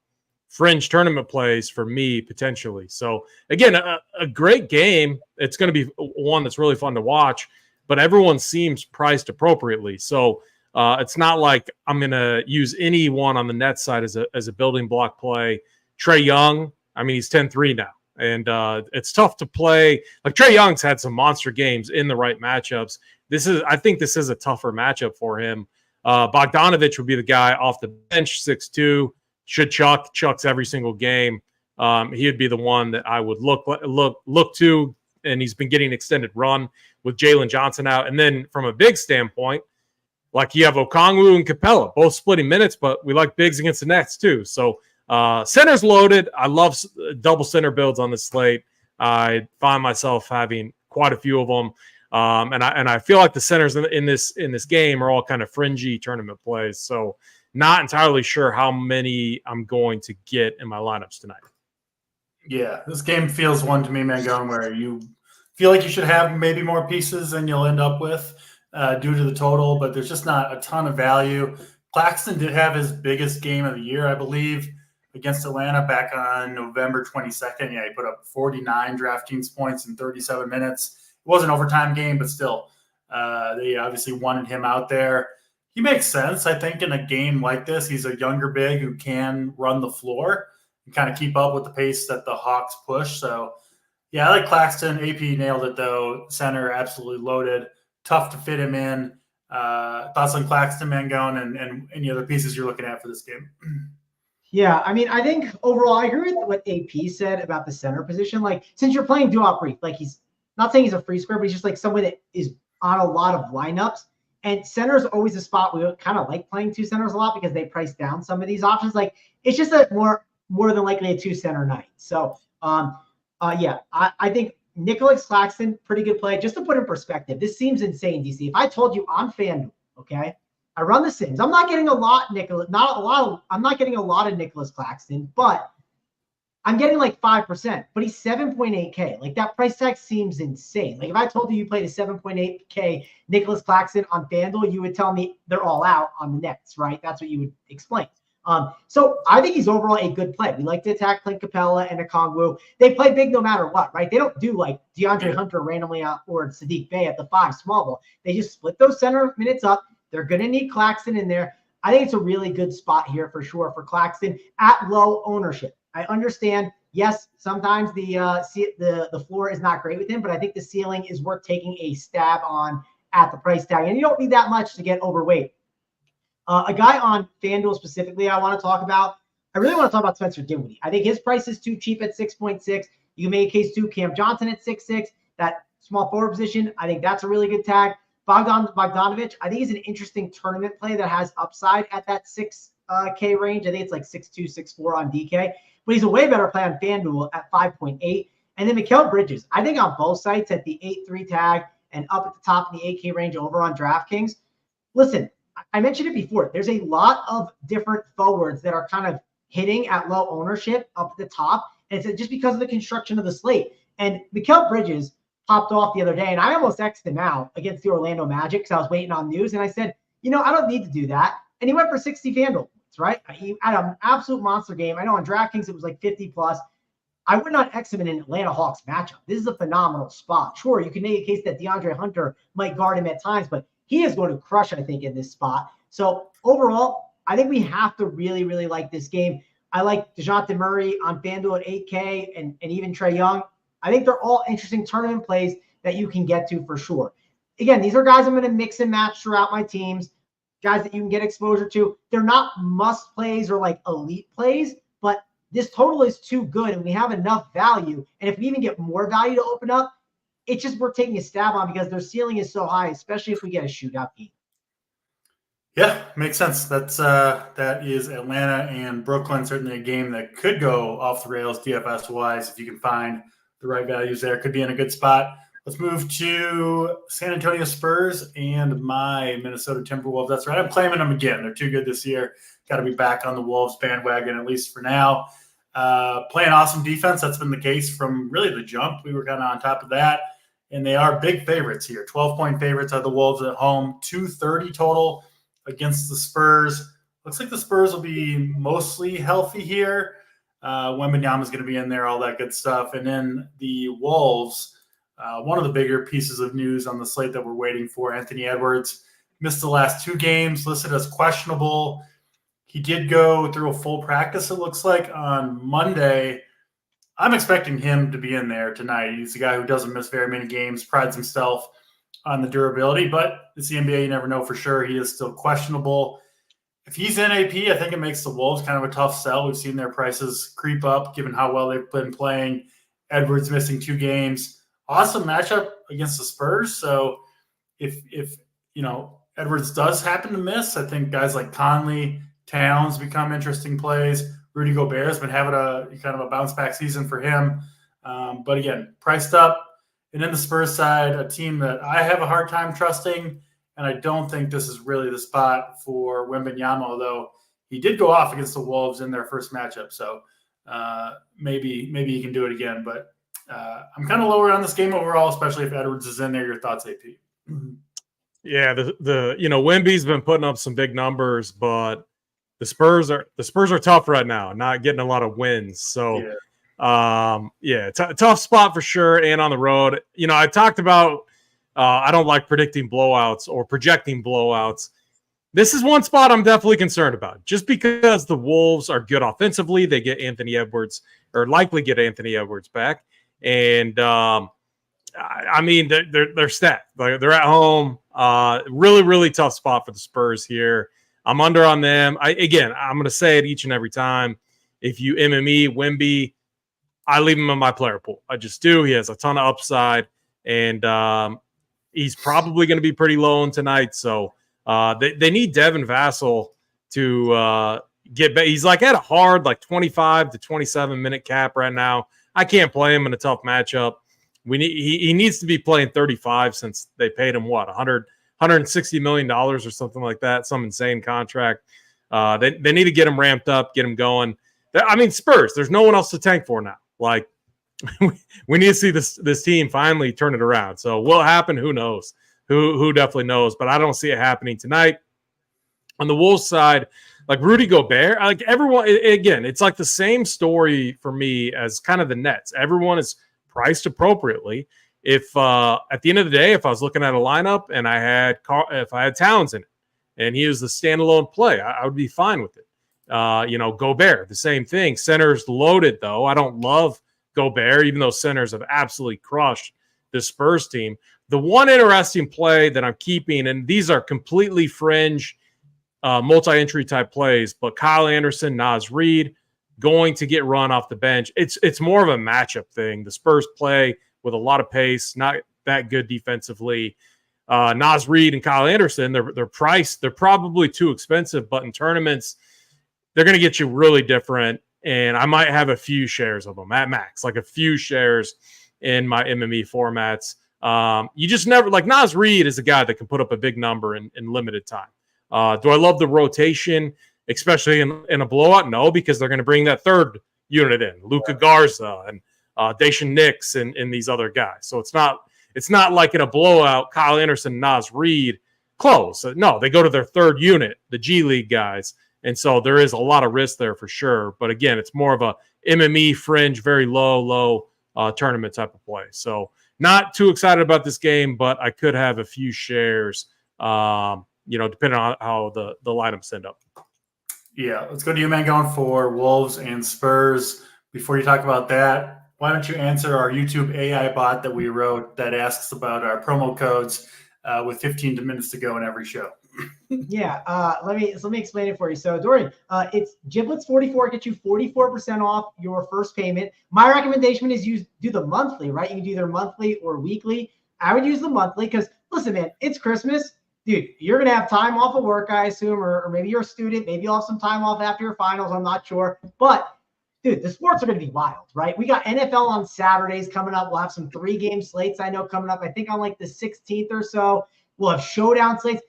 fringe tournament plays for me potentially. So again, a great game. It's going to be one that's really fun to watch, but everyone seems priced appropriately. So it's not like I'm going to use anyone on the Nets side as a building block play. Trae Young, I mean, he's 10-3 now. And it's tough to play. Like Trae Young's had some monster games in the right matchups. I think this is a tougher matchup for him. Bogdanovich would be the guy off the bench, 6'2", should chucks every single game. He would be the one that I would look to, and he's been getting extended run with Jalen Johnson out. And then from a big standpoint, like you have Okongwu and Capella, both splitting minutes, but we like bigs against the Nets too. So center's loaded. I love double center builds on the slate. I find myself having quite a few of them. And I feel like the centers in this game are all kind of fringy tournament plays. So not entirely sure how many I'm going to get in my lineups tonight. Yeah, this game feels one to me, Mangone, where you feel like you should have maybe more pieces than you'll end up with due to the total, but there's just not a ton of value. Claxton did have his biggest game of the year, I believe, against Atlanta back on November 22nd. Yeah, he put up 49 DraftKings points in 37 minutes. It was an overtime game, but still, they obviously wanted him out there. He makes sense, I think, in a game like this. He's a younger big who can run the floor and kind of keep up with the pace that the Hawks push. So, yeah, I like Claxton. AP nailed it, though. Center absolutely loaded. Tough to fit him in. Thoughts on Claxton, Mangone, and any other pieces you're looking at for this game? Yeah, I mean, I think overall I agree with what AP said about the center position. Like, since you're playing Duop Reith, like he's not saying he's a free square, but he's just like someone that is on a lot of lineups. And center is always a spot we kind of like playing two centers a lot because they price down some of these options. Like, it's just a more than likely a 2-center night. So, yeah, I think Nicholas Claxton, pretty good play. Just to put in perspective, this seems insane, DC. If I told you on FanDuel, okay, I run the Sims. I'm not getting a lot, I'm not getting a lot of Nicholas Claxton, but I'm getting like 5%, but he's 7.8K. Like, that price tag seems insane. Like, if I told you played a 7.8K Nicholas Claxton on FanDuel, you would tell me they're all out on the Nets, right? That's what you would explain. So I think he's overall a good play. We like to attack Clint Capella and Okongwu. They play big no matter what, right? They don't do like DeAndre Hunter randomly out or Sadiq Bey at the 5 small ball. They just split those center minutes up. They're going to need Claxton in there. I think it's a really good spot here for sure for Claxton at low ownership. I understand, yes, sometimes the floor is not great with him, but I think the ceiling is worth taking a stab on at the price tag. And you don't need that much to get overweight. A guy on FanDuel specifically I want to talk about. I really want to talk about Spencer Dinwiddie. I think his price is too cheap at 6.6. You can make a case too. Cam Johnson at 6.6. That small forward position, I think that's a really good tag. Bogdanovich, I think he's an interesting tournament play that has upside at that 6K range. I think it's like 6.2, 6.4 on DK. But he's a way better play on FanDuel at 5.8. And then Mikal Bridges, I think on both sites at the 8.3 tag and up at the top in the 8K range over on DraftKings. Listen, I mentioned it before. There's a lot of different forwards that are kind of hitting at low ownership up at the top. And it's just because of the construction of the slate. And Mikal Bridges popped off the other day, and I almost X'd him out against the Orlando Magic because I was waiting on news. And I said, I don't need to do that. And he went for 60 FanDuel points, right? He had an absolute monster game. I know on DraftKings it was like 50 plus. I would not X him in an Atlanta Hawks matchup. This is a phenomenal spot. Sure, you can make a case that DeAndre Hunter might guard him at times, but he is going to crush, I think, in this spot. So overall, I think we have to really, really like this game. I like DeJounte Murray on FanDuel at 8K and even Trae Young. I think they're all interesting tournament plays that you can get to for sure. Again, these are guys I'm going to mix and match throughout my teams, guys that you can get exposure to. They're not must plays or like elite plays, but this total is too good and we have enough value. And if we even get more value to open up, it's just worth taking a stab on because their ceiling is so high, especially if we get a shootout game. Yeah, makes sense. That is Atlanta and Brooklyn. Certainly a game that could go off the rails DFS wise if you can find the right values there. Could be in a good spot. Let's move to San Antonio Spurs and my Minnesota Timberwolves. That's right. I'm claiming them again. They're too good this year. Got to be back on the Wolves bandwagon, at least for now. Playing awesome defense. That's been the case from really the jump. We were kind of on top of that. And they are big favorites here. 12-point favorites are the Wolves at home. 230 total against the Spurs. Looks like the Spurs will be mostly healthy here. Wembanyama is going to be in there, all that good stuff. And then the Wolves, one of the bigger pieces of news on the slate that we're waiting for, Anthony Edwards, missed the last 2 games, listed as questionable. He did go through a full practice, it looks like, on Monday. I'm expecting him to be in there tonight. He's a guy who doesn't miss very many games, prides himself on the durability, but it's the NBA. You never know for sure. He is still questionable. If he's NAP, I think it makes the Wolves kind of a tough sell. We've seen their prices creep up given how well they've been playing. Edwards missing 2 games. Awesome matchup against the Spurs. So if Edwards does happen to miss, I think guys like Conley, Towns become interesting plays. Rudy Gobert has been having a kind of a bounce back season for him. But again, priced up. And then the Spurs side, a team that I have a hard time trusting, and I don't think this is really the spot for Wembanyama, although he did go off against the Wolves in their first matchup. So maybe he can do it again. But I'm kind of lower on this game overall, especially if Edwards is in there. Your thoughts, AP? Yeah, Wemby's been putting up some big numbers, but the Spurs are tough right now, not getting a lot of wins. So tough spot for sure. And on the road, I talked about I don't like predicting blowouts or projecting blowouts. This is one spot I'm definitely concerned about, just because the Wolves are good offensively. They get Anthony Edwards, or likely get Anthony Edwards back. And I mean, they're stacked. They're at home. Really, really tough spot for the Spurs here. I'm under on them. I'm going to say it each and every time. If you MME Wemby, I leave him in my player pool. I just do. He has a ton of upside, and he's probably going to be pretty low on tonight. So they need Devin Vassell to get back. He's like at a hard 25 to 27 minute cap right now. I can't play him in a tough matchup. He needs to be playing 35 since they paid him $160 million or something like that, some insane contract. They need to get him ramped up, get him going. I mean, Spurs, there's no one else to tank for now. We need to see this team finally turn it around. So will it happen? Who knows? Who definitely knows? But I don't see it happening tonight. On the Wolves side, Rudy Gobert, everyone, again, it's like the same story for me as kind of the Nets. Everyone is priced appropriately. If at the end of the day, if I was looking at a lineup and if I had Towns in it and he was the standalone play, I would be fine with it. Gobert, the same thing. Center's loaded, though. I don't love Gobert, even though centers have absolutely crushed this Spurs team. The one interesting play that I'm keeping, and these are completely fringe multi-entry type plays, but Kyle Anderson, Naz Reid, going to get run off the bench. It's more of a matchup thing. The Spurs play with a lot of pace, not that good defensively. Naz Reid and Kyle Anderson, they're priced. They're probably too expensive, but in tournaments, they're going to get you really different. And I might have a few shares of them at max, a few shares in my MME formats. You just never, Naz Reid is a guy that can put up a big number in limited time. Do I love the rotation, especially in a blowout? No, because they're going to bring that third unit in, Luka Garza and Dacian Nix and these other guys. So it's not like in a blowout, Kyle Anderson, Naz Reid close. No, they go to their third unit, the G League guys. And so there is a lot of risk there for sure. But again, it's more of a MME fringe, very low tournament type of play. So not too excited about this game, but I could have a few shares, depending on how the lineups end up. Yeah, let's go to you, Mangone, for Wolves and Spurs. Before you talk about that, why don't you answer our YouTube AI bot that we wrote that asks about our promo codes with 15 minutes to go in every show? Yeah, let me explain it for you. So Dorian, it's Giblets 44 gets you 44% off your first payment. My recommendation is do the monthly, right? You can do either monthly or weekly. I would use the monthly because listen, man, it's Christmas. Dude, you're gonna have time off of work, I assume, or maybe you're a student, maybe you'll have some time off after your finals. I'm not sure. But dude, the sports are going to be wild, right? We got NFL on Saturdays coming up. We'll have some 3-game slates I know coming up. I think on like the 16th or so. We'll have showdown slates.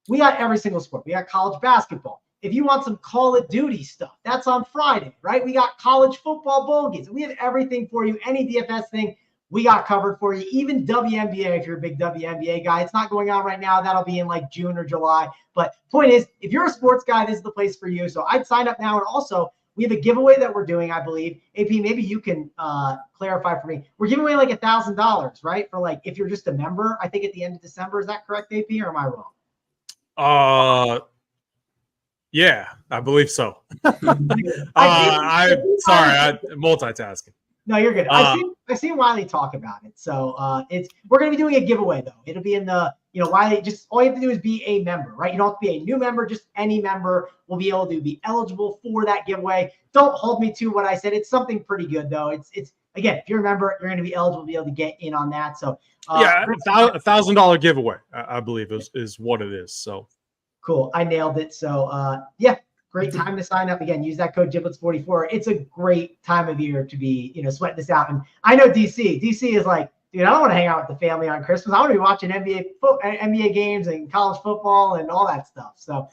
We got every single sport. We got college basketball. If you want some Call of Duty stuff, that's on Friday, right? We got college football bowl games. We have everything for you. Any DFS thing, we got covered for you. Even WNBA, if you're a big WNBA guy. It's not going on right now. That'll be in like June or July. But point is, if you're a sports guy, this is the place for you. So I'd sign up now. And also, we have a giveaway that we're doing, I believe. AP, maybe you can clarify for me. We're giving away like $1,000, right? For like, if you're just a member, I think at the end of December. Is that correct, AP, or am I wrong? Yeah, I believe so. I'm multitasking. No, you're good. I've seen Wiley talk about it. So we're gonna be doing a giveaway though. It'll be in the, Wiley, just all you have to do is be a member, right? You don't have to be a new member, just any member will be able to be eligible for that giveaway. Don't hold me to what I said. It's something pretty good though. It's again, if you're a member, you're gonna be eligible to be able to get in on that. So $1,000 giveaway, I believe is what it is. So cool. I nailed it. So yeah. Great time to sign up. Again, use that code Giblets44. It's a great time of year to be, sweating this out. And I know DC is like, dude, I don't want to hang out with the family on Christmas. I want to be watching NBA games and college football and all that stuff. So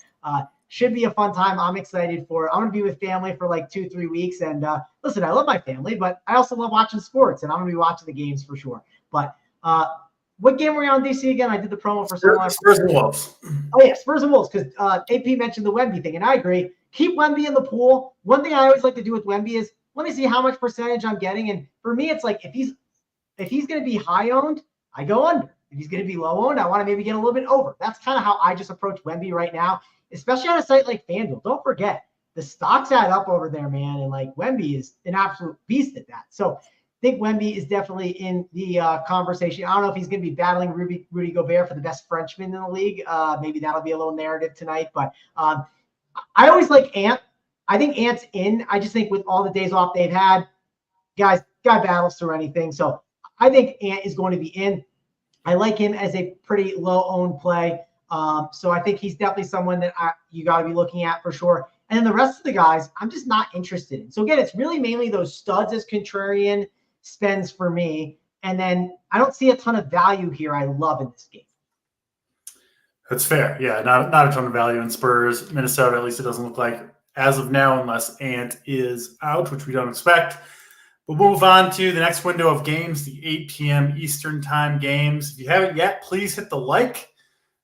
should be a fun time. I'm excited for it. I'm going to be with family for like 2-3 weeks. And listen, I love my family, but I also love watching sports, and I'm going to be watching the games for sure. But what game were we on, DC, again? I did the promo for so long. Spurs and Wolves. Oh, yeah, Spurs and Wolves, because AP mentioned the Wemby thing, and I agree. Keep Wemby in the pool. One thing I always like to do with Wemby is let me see how much percentage I'm getting. And for me, it's like if he's going to be high owned, I go under. If he's going to be low owned, I want to maybe get a little bit over. That's kind of how I just approach Wemby right now, especially on a site like FanDuel. Don't forget, the stocks add up over there, man. And like Wemby is an absolute beast at that. So I think Wemby is definitely in the conversation. I don't know if he's going to be battling Rudy Gobert for the best Frenchman in the league. Maybe that'll be a little narrative tonight. But I always like Ant. I think Ant's in. I just think with all the days off they've had, guy battles through anything. So I think Ant is going to be in. I like him as a pretty low-owned play. So I think he's definitely someone that you got to be looking at for sure. And then the rest of the guys, I'm just not interested in. So again, it's really mainly those studs as contrarian spends for me. And then I don't see a ton of value here I love in this game. That's fair. Yeah, not a ton of value in Spurs. Minnesota, at least it doesn't look like as of now, unless Ant is out, which we don't expect. We'll move on to the next window of games, the 8 p.m. Eastern time games. If you haven't yet, please hit the like.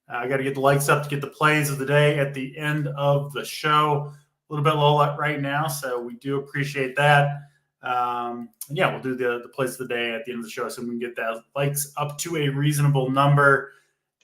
I got to get the likes up to get the plays of the day at the end of the show. A little bit low right now, so we do appreciate that. Yeah, we'll do the plays of the day at the end of the show so we can get that likes up to a reasonable number.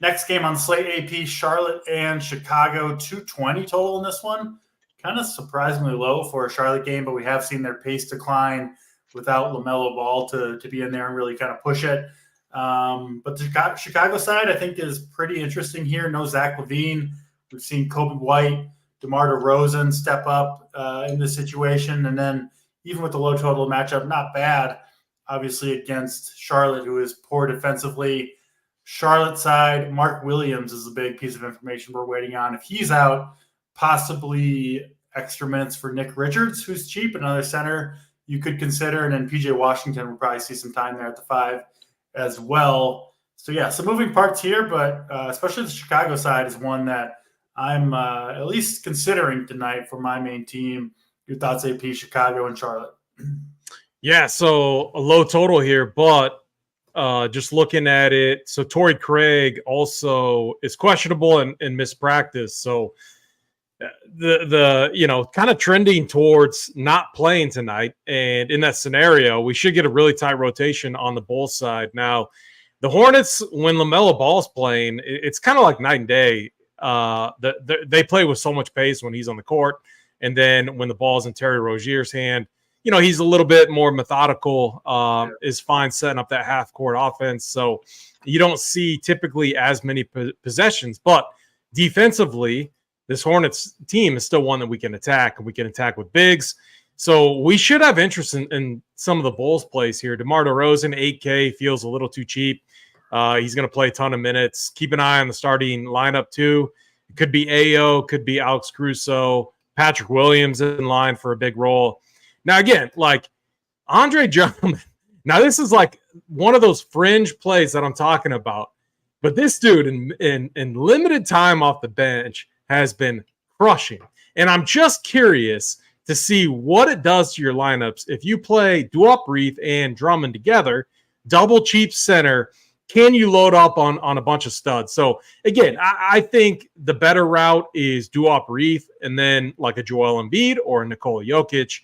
Next game on Slate AP, Charlotte and Chicago, 220 total in this one. Kind of surprisingly low for a Charlotte game, but we have seen their pace decline without LaMelo Ball to be in there and really kind of push it. But the Chicago side, I think, is pretty interesting here. No Zach LaVine. We've seen Kobe White, DeMar DeRozan step up in this situation. And then even with the low total matchup, not bad, obviously, against Charlotte, who is poor defensively. Charlotte side, Mark Williams is a big piece of information we're waiting on. If he's out, possibly extra minutes for Nick Richards, who's cheap, another center you could consider. And then PJ Washington will probably see some time there at the 5 as well. So, yeah, some moving parts here, but especially the Chicago side is one that I'm at least considering tonight for my main team. Your thoughts, AP, Chicago and Charlotte? Yeah, so a low total here, but just looking at it, so Torrey Craig also is questionable and missed practice. So the kind of trending towards not playing tonight. And in that scenario, we should get a really tight rotation on the Bulls side. Now, the Hornets, when LaMelo Ball's playing, it's kind of like night and day. They play with so much pace when he's on the court. And then when the ball's in Terry Rozier's hand, he's a little bit more methodical, is fine setting up that half-court offense. So you don't see typically as many possessions. But defensively, this Hornets team is still one that we can attack, and we can attack with bigs. So we should have interest in some of the Bulls plays here. DeMar DeRozan, 8K, feels a little too cheap. He's going to play a ton of minutes. Keep an eye on the starting lineup too. It could be Ayo, could be Alex Caruso, Patrick Williams in line for a big role. Now, again, like Andre Drummond, now this is like one of those fringe plays that I'm talking about. But this dude in limited time off the bench has been crushing. And I'm just curious to see what it does to your lineups if you play Duop Reith and Drummond together, double cheap center. Can you load up on a bunch of studs? So, again, I think the better route is Duop Reith and then like a Joel Embiid or a Nikola Jokic.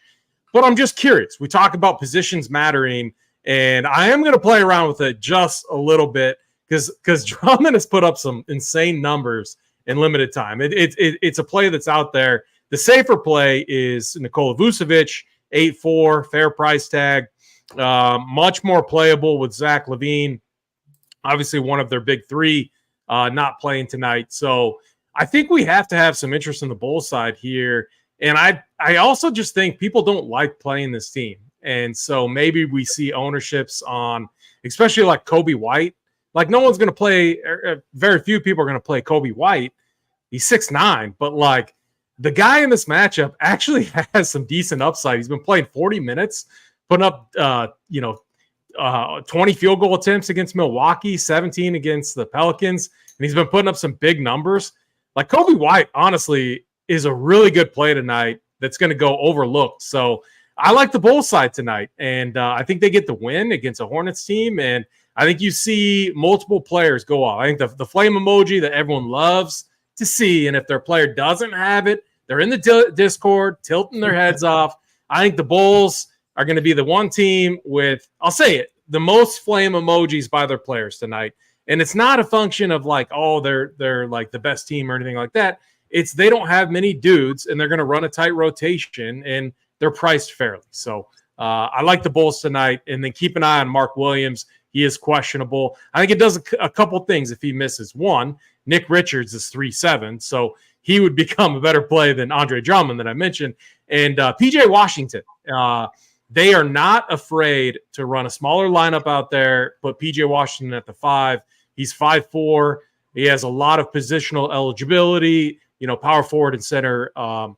But I'm just curious. We talk about positions mattering, and I am going to play around with it just a little bit because Drummond has put up some insane numbers in limited time. It's a play that's out there. The safer play is Nikola Vucevic, 8-4, fair price tag, much more playable with Zach LaVine. Obviously, one of their big three not playing tonight. So I think we have to have some interest in the Bulls side here. And I also just think people don't like playing this team. And so maybe we see ownerships on, especially like Kobe White. Like no one's going to play, very few people are going to play Kobe White. He's 6'9", but like the guy in this matchup actually has some decent upside. He's been playing 40 minutes, putting up, 20 field goal attempts against Milwaukee, 17 against the Pelicans, and he's been putting up some big numbers. Like Kobe White, honestly, is a really good play tonight that's going to go overlooked. So I like the Bulls side tonight, and I think they get the win against a Hornets team, and I think you see multiple players go off. I think the flame emoji that everyone loves to see, and if their player doesn't have it, they're in the Discord tilting their heads off. I think the Bulls are going to be the one team with, I'll say it, the most flame emojis by their players tonight. And it's not a function of like, oh, they're like the best team or anything like that. It's they don't have many dudes, and they're going to run a tight rotation, and they're priced fairly. So I like the Bulls tonight, and then keep an eye on Mark Williams. He is questionable. I think it does a couple things if he misses. One, Nick Richards is 3-7, so he would become a better play than Andre Drummond that I mentioned. And PJ Washington, they are not afraid to run a smaller lineup out there, put PJ Washington at the 5. He's 5'4". He has a lot of positional eligibility, power forward and center, able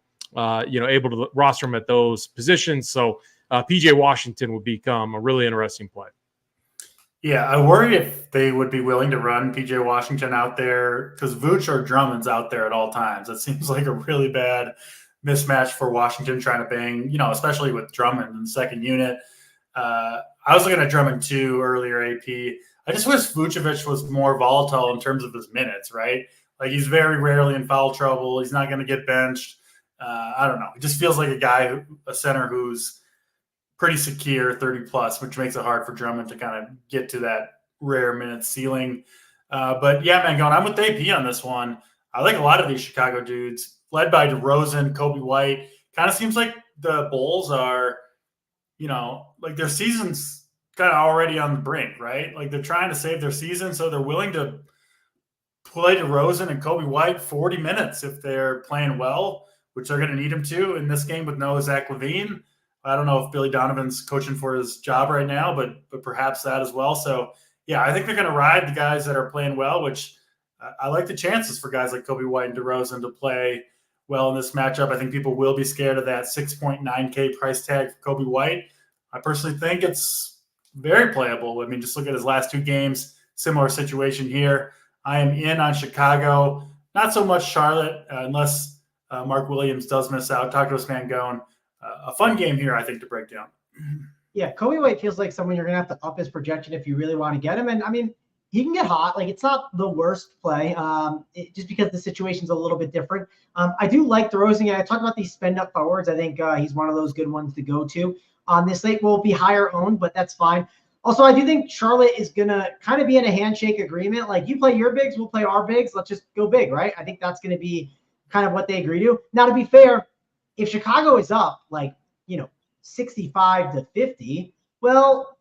to roster him at those positions. So PJ Washington would become a really interesting play. Yeah, I worry if they would be willing to run PJ Washington out there because Vooch or Drummond's out there at all times. It seems like a really bad mismatch for Washington trying to bang, especially with Drummond in the second unit. I was looking at Drummond too earlier, AP. I just wish Vucevic was more volatile in terms of his minutes, right? Like he's very rarely in foul trouble. He's not going to get benched. I don't know. It just feels like a center who's pretty secure, 30+, which makes it hard for Drummond to kind of get to that rare minute ceiling. But yeah, Mangone, I'm with AP on this one. I like a lot of these Chicago dudes, led by DeRozan, Kobe White. Kind of seems like the Bulls are, like their season's kind of already on the brink, right? Like they're trying to save their season, so they're willing to play DeRozan and Kobe White 40 minutes if they're playing well, which they're going to need him to in this game with no Zach LaVine. I don't know if Billy Donovan's coaching for his job right now, but perhaps that as well. So, yeah, I think they're going to ride the guys that are playing well, which I like the chances for guys like Kobe White and DeRozan to play well in this matchup. I think people will be scared of that 6.9K price tag for Kobe White. I personally think it's very playable. I mean, just look at his last two games, similar situation here. I am in on Chicago, not so much Charlotte, unless Mark Williams does miss out. Talk to us, Mangone. A fun game here, I think, to break down. Yeah, Kobe White feels like someone you're going to have to up his projection if you really want to get him. And, I mean, he can get hot. Like, it's not the worst play just because the situation's a little bit different. I do like DeRozan. I talked about these spend-up forwards. I think he's one of those good ones to go to. This slate will be higher owned, but that's fine. Also, I do think Charlotte is going to kind of be in a handshake agreement. Like, you play your bigs, we'll play our bigs. Let's just go big, right? I think that's going to be kind of what they agree to. Now, to be fair, if Chicago is up, 65-50, well,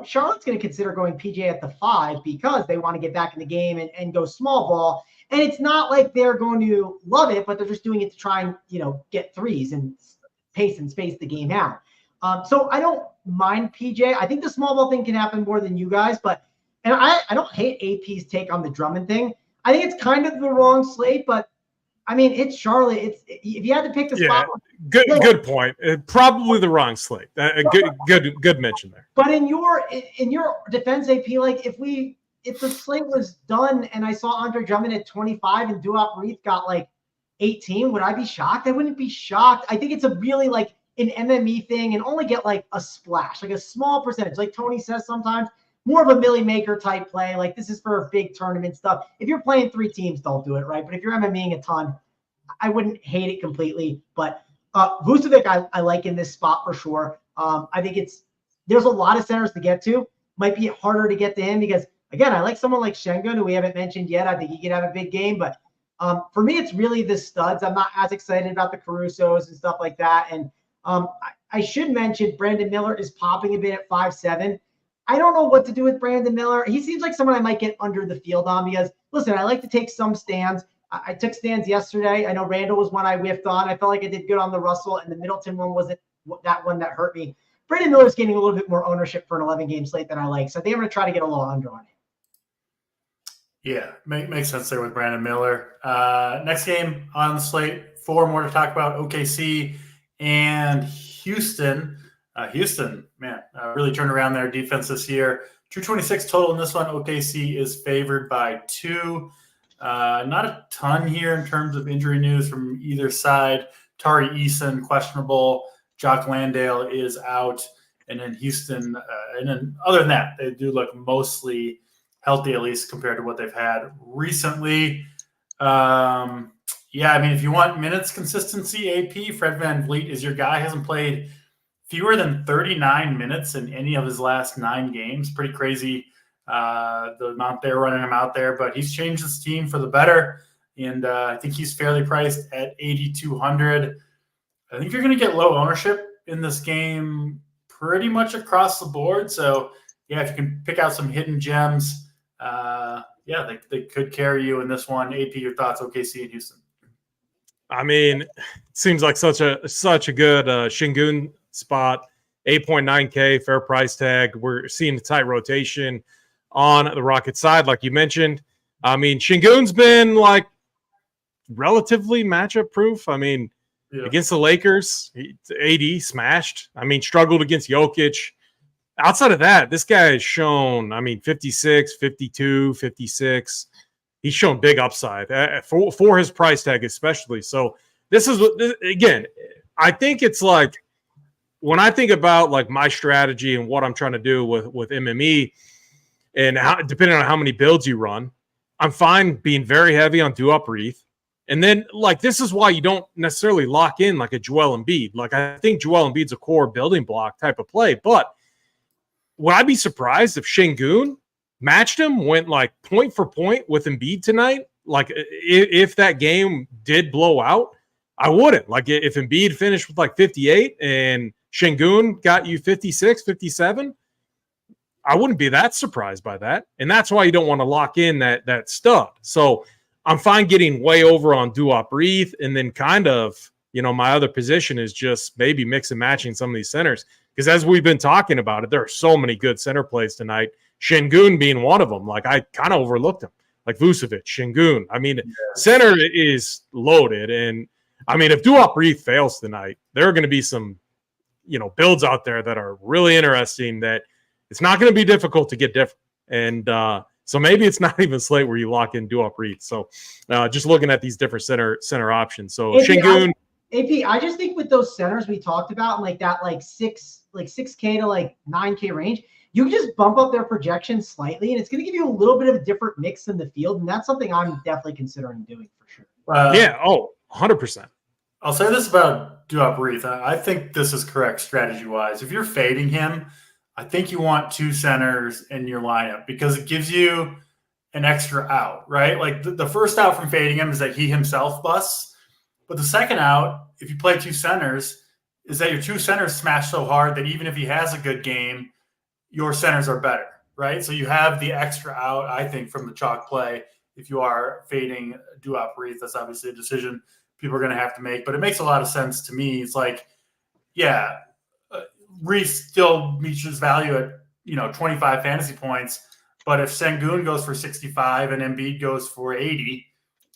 Charlotte's going to consider going PJ at the 5 because they want to get back in the game and go small ball. And it's not like they're going to love it, but they're just doing it to try and, get threes and pace and space the game out. So I don't mind PJ. I think the small ball thing can happen more than you guys, and I don't hate AP's take on the Drummond thing. I think it's kind of the wrong slate, but I mean, it's Charlotte. If you had to pick the spot. Good point. Probably the wrong slate. Good mention there. But in your defense, AP, like if the slate was done and I saw Andre Drummond at 25 and Duop Reith got like 18, would I be shocked? I wouldn't be shocked. I think it's a really like an MME thing and only get like a splash, like a small percentage, like Tony says sometimes. More of a Millie Maker type play. Like this is for big tournament stuff. If you're playing 3 teams, don't do it, right? But if you're MMEing a ton, I wouldn't hate it completely. But Vucevic, I like in this spot for sure. I think there's a lot of centers to get to. Might be harder to get to him because, again, I like someone like Şengün, who we haven't mentioned yet. I think he could have a big game. But for me, it's really the studs. I'm not as excited about the Carusos and stuff like that. And I should mention Brandon Miller is popping a bit at 5'7". I don't know what to do with Brandon Miller. He seems like someone I might get under the field on because, listen, I like to take some stands. I took stands yesterday. I know Randall was one I whiffed on. I felt like I did good on the Russell, and the Middleton one wasn't that one that hurt me. Brandon Miller's getting a little bit more ownership for an 11-game slate than I like, so I think I'm going to try to get a little under on it. Yeah, makes sense there with Brandon Miller. Next game on the slate, 4 more to talk about, OKC and Houston. Houston, man, really turned around their defense this year. 226 total in this one. OKC is favored by 2. Not a ton here in terms of injury news from either side. Tari Eason, questionable. Jock Landale is out. And then Houston, and then other than that, they do look mostly healthy, at least compared to what they've had recently. I mean, if you want minutes consistency, AP, Fred VanVleet is your guy. Hasn't played fewer than 39 minutes in any of his last 9 games. Pretty crazy the amount they're running him out there, but he's changed his team for the better, and I think he's fairly priced at 8,200. I think you're going to get low ownership in this game pretty much across the board. So, yeah, if you can pick out some hidden gems, they could carry you in this one. AP, your thoughts, OKC and Houston? I mean, it seems like such a good Şengün spot. 8.9K fair price tag. We're seeing the tight rotation on the Rockets side, like you mentioned. I mean, Şengün's been like relatively matchup proof. I mean, against the Lakers, AD smashed. I mean, struggled against Jokic. Outside of that, this guy has shown, 56, 52, 56. He's shown big upside for his price tag, especially. So this is, again, I think it's like, when I think about like my strategy and what I'm trying to do with MME and depending on how many builds you run, I'm fine being very heavy on Duop Reith. And then like, this is why you don't necessarily lock in like a Joel Embiid. Like I think Joel Embiid's a core building block type of play, but would I be surprised if Şengün matched him, went like point for point with Embiid tonight? Like if that game did blow out, I wouldn't. Like if Embiid finished with like 58 and Şengün got you 56, 57, I wouldn't be that surprised by that. And that's why you don't want to lock in that stud. So I'm fine getting way over on Duop Reith, and then kind of, my other position is just maybe mix and matching some of these centers. Because as we've been talking about it, there are so many good center plays tonight. Şengün being one of them. Like I kind of overlooked him. Like Vucevic, Şengün. I mean, center is loaded. And I mean, if Duop Reith fails tonight, there are going to be some, builds out there that are really interesting that it's not going to be difficult to get different. And so maybe it's not even slate where you lock in Duop Reith. So just looking at these different center options. So Şengün. AP, I just think with those centers we talked about and like that, like 6K to like 9K range, you can just bump up their projections slightly, and it's going to give you a little bit of a different mix in the field. And that's something I'm definitely considering doing for sure. 100%. I'll say this about Duop Reith. I think this is correct strategy-wise. If you're fading him, I think you want 2 centers in your lineup because it gives you an extra out, right? Like the first out from fading him is that he himself busts. But the second out, if you play 2 centers, is that your 2 centers smash so hard that even if he has a good game, your centers are better, right? So you have the extra out, I think, from the chalk play if you are fading Duop Reith, that's obviously a decision people are going to have to make. But it makes a lot of sense to me. It's like, yeah, Reith still meets his value at 25 fantasy points. But if Sengun goes for 65 and Embiid goes for 80,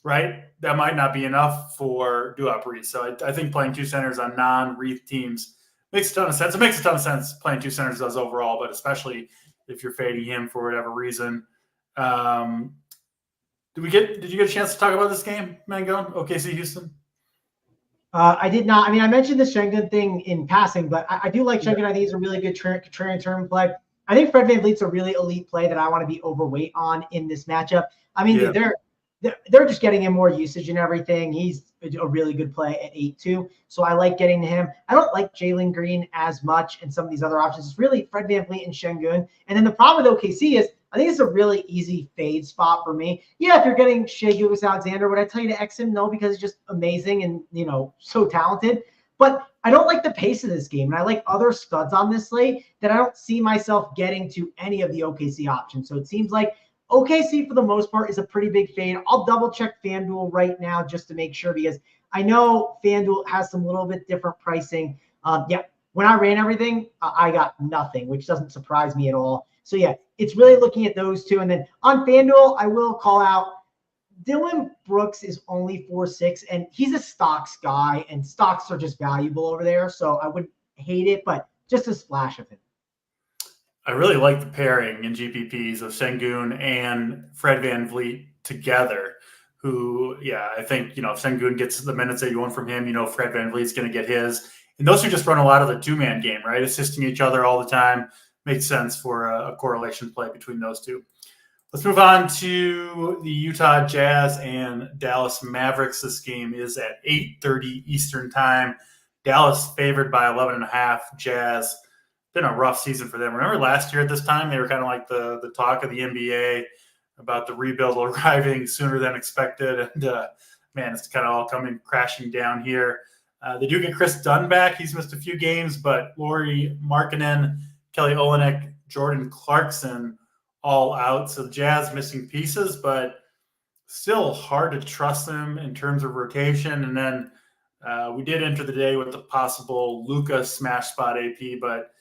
right, that might not be enough for Duop Reith. So I think playing two centers on non-Reith teams makes a ton of sense. It makes a ton of sense playing two centers does overall, but especially if you're fading him for whatever reason. Did you get a chance to talk about this game, Mangone? OKC Houston? I did not. I mean, I mentioned the Sengun thing in passing, but I do like Sengun. I think he's a really good contrarian tournament play. I think Fred VanVleet's a really elite play that I want to be overweight on in this matchup. I mean, they're just getting him more usage and everything. He's a really good play at 8-2. So I like getting to him. I don't like Jalen Green as much and some of these other options. It's really Fred VanVleet and Sengun. And then the problem with OKC is I think it's a really easy fade spot for me. Yeah, if you're getting Shai Gilgeous-Alexander, would I tell you to X him? No, because he's just amazing and, so talented. But I don't like the pace of this game. And I like other studs on this slate that I don't see myself getting to any of the OKC options. So it seems like OKC, for the most part, is a pretty big fade. I'll double-check FanDuel right now just to make sure because I know FanDuel has some little bit different pricing. When I ran everything, I got nothing, which doesn't surprise me at all. So, yeah, it's really looking at those two. And then on FanDuel, I will call out Dylan Brooks is only 4.6, and he's a stocks guy, and stocks are just valuable over there. So I wouldn't hate it, but just a splash of him. I really like the pairing in GPPs of Sengun and Fred VanVleet together, who, I think, if Sengun gets the minutes that you want from him, Fred VanVleet's going to get his. And those two just run a lot of the two-man game, right? Assisting each other all the time. Makes sense for a correlation play between those two. Let's move on to the Utah Jazz and Dallas Mavericks. This game is at 8:30 Eastern time. Dallas favored by 11.5. Jazz, been a rough season for them. Remember last year at this time, they were kind of like the talk of the NBA about the rebuild arriving sooner than expected. And, it's kind of all coming crashing down here. They do get Chris Dunn back. He's missed a few games, but Lauri Markkanen, Kelly Olynyk, Jordan Clarkson all out. So the Jazz missing pieces, but still hard to trust them in terms of rotation. And then we did enter the day with the possible Luka smash spot AP, but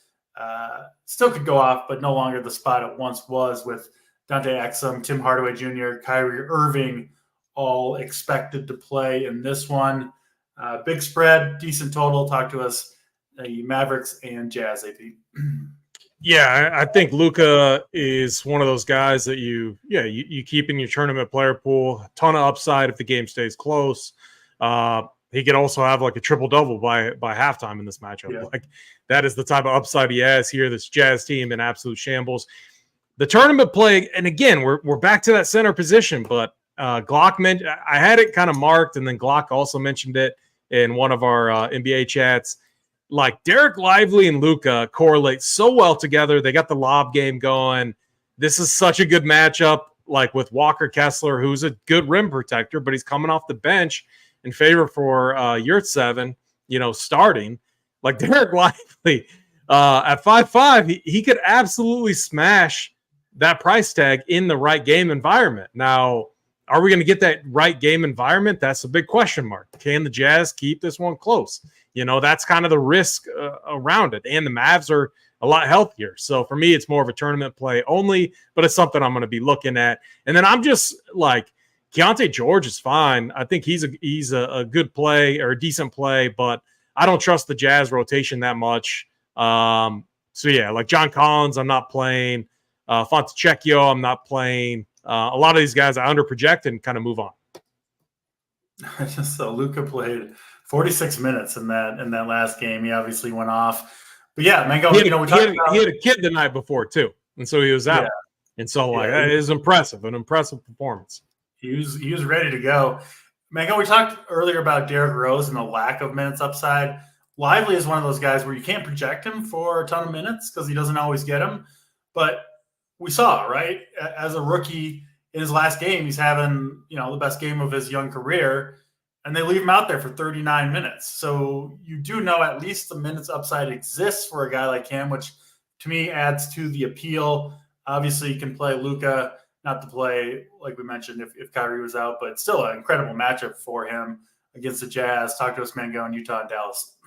still could go off, but no longer the spot it once was with Dante Exum, Tim Hardaway Jr., Kyrie Irving, all expected to play in this one. Big spread, decent total. Talk to us, Mavericks and Jazz, AP. Yeah, I think Luka is one of those guys that you keep in your tournament player pool. A ton of upside if the game stays close. He could also have like a triple-double by halftime in this matchup. Yeah. Like that is the type of upside he has here. This Jazz team in absolute shambles. The tournament play, and again, we're back to that center position, but Glock mentioned, I had it kind of marked, and then Glock also mentioned it in one of our NBA chats. Like Derek Lively and Luka correlate so well together. They got the lob game going. This is such a good matchup, like with Walker Kessler, who's a good rim protector, but he's coming off the bench in favor for Yurtseven, starting. Like Derek Lively at 5'5", he could absolutely smash that price tag in the right game environment. Now, are we going to get that right game environment? That's a big question mark. Can the Jazz keep this one close? That's kind of the risk around it. And the Mavs are a lot healthier. So for me, it's more of a tournament play only, but it's something I'm going to be looking at. And then I'm just like, Keontae George is fine. I think he's a good play or a decent play, but I don't trust the Jazz rotation that much. Like John Collins, I'm not playing. Fontecchio, I'm not playing. A lot of these guys I underproject and kind of move on. So Luka played 46 minutes in that last game. He obviously went off. But yeah, Mangone, he had a kid the night before too, and so he was out. Yeah. And so that is impressive, an impressive performance. He was ready to go. Mangone, we talked earlier about Derrick Rose and the lack of minutes upside. Lively is one of those guys where you can't project him for a ton of minutes because he doesn't always get them. But we saw, right, as a rookie in his last game, he's having, the best game of his young career, and they leave him out there for 39 minutes. So you do know at least the minutes upside exists for a guy like him, which to me adds to the appeal. Obviously, you can play Luka not to play, like we mentioned, if Kyrie was out, but still an incredible matchup for him against the Jazz. Talk to us, Mangone, Utah, and Dallas.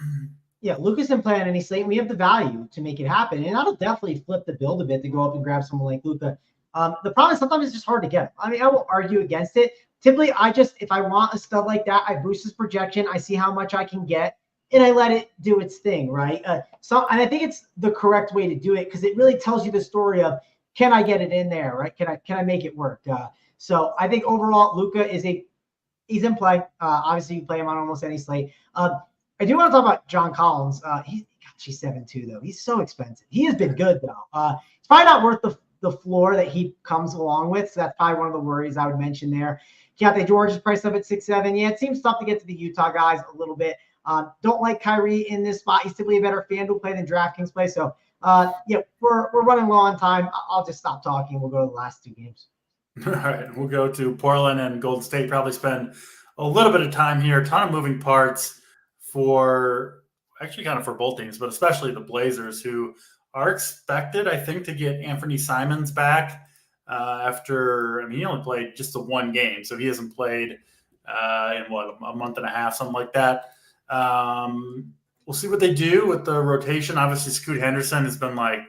Yeah, Luka's didn't play on any slate. We have the value to make it happen, and that'll definitely flip the build a bit to go up and grab someone like Luka. The problem is sometimes it's just hard to get him. I mean, I won't argue against it. Typically, if I want a stud like that, I boost his projection. I see how much I can get, and I let it do its thing, right? And I think it's the correct way to do it because it really tells you the story of, can I get it in there, right? Can I make it work? So I think overall, Luka he's in play. Obviously, you play him on almost any slate. I do want to talk about John Collins. He's 7'2", though. He's so expensive. He has been good, though. It's probably not worth the floor that he comes along with. So that's probably one of the worries I would mention there. Keontae George is priced up at 6'7". Yeah, it seems tough to get to the Utah guys a little bit. Don't like Kyrie in this spot. He's typically a better FanDuel play than DraftKings play. So, we're running low on time. I'll just stop talking. We'll go to the last two games. All right, we'll go to Portland and Golden State. Probably spend a little bit of time here. A ton of moving parts for both teams, but especially the Blazers, who are expected, I think, to get Anthony Simons back after, he only played just the one game, so he hasn't played in a month and a half, something like that. We'll see what they do with the rotation. Obviously, Scoot Henderson has been like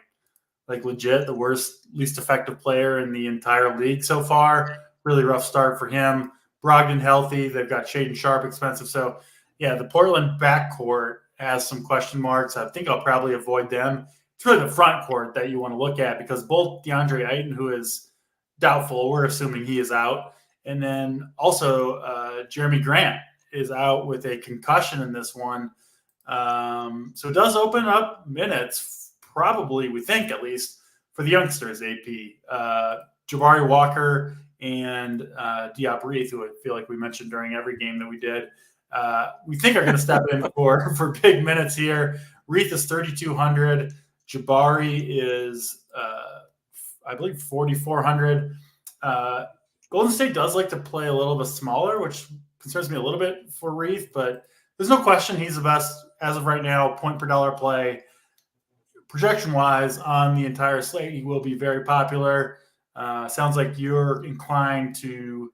legit the worst, least effective player in the entire league so far. Really rough start for him. Brogdon healthy. They've got Shaedon Sharpe expensive. So, yeah, the Portland backcourt has some question marks. I think I'll probably avoid them. It's really the front court that you want to look at because both DeAndre Ayton, who is doubtful, we're assuming he is out, and then also Jeremy Grant is out with a concussion in this one. So it does open up minutes, probably, we think at least, for the youngsters, AP. Jabari Walker and Diop Reith, who I feel like we mentioned during every game that we did, we think are going to step in for big minutes here. Reith is 3,200. Jabari is, I believe, 4,400. Golden State does like to play a little bit smaller, which concerns me a little bit for Reith, but there's no question he's the best as of right now, point per dollar play. Projection-wise on the entire slate, he will be very popular. Sounds like you're inclined to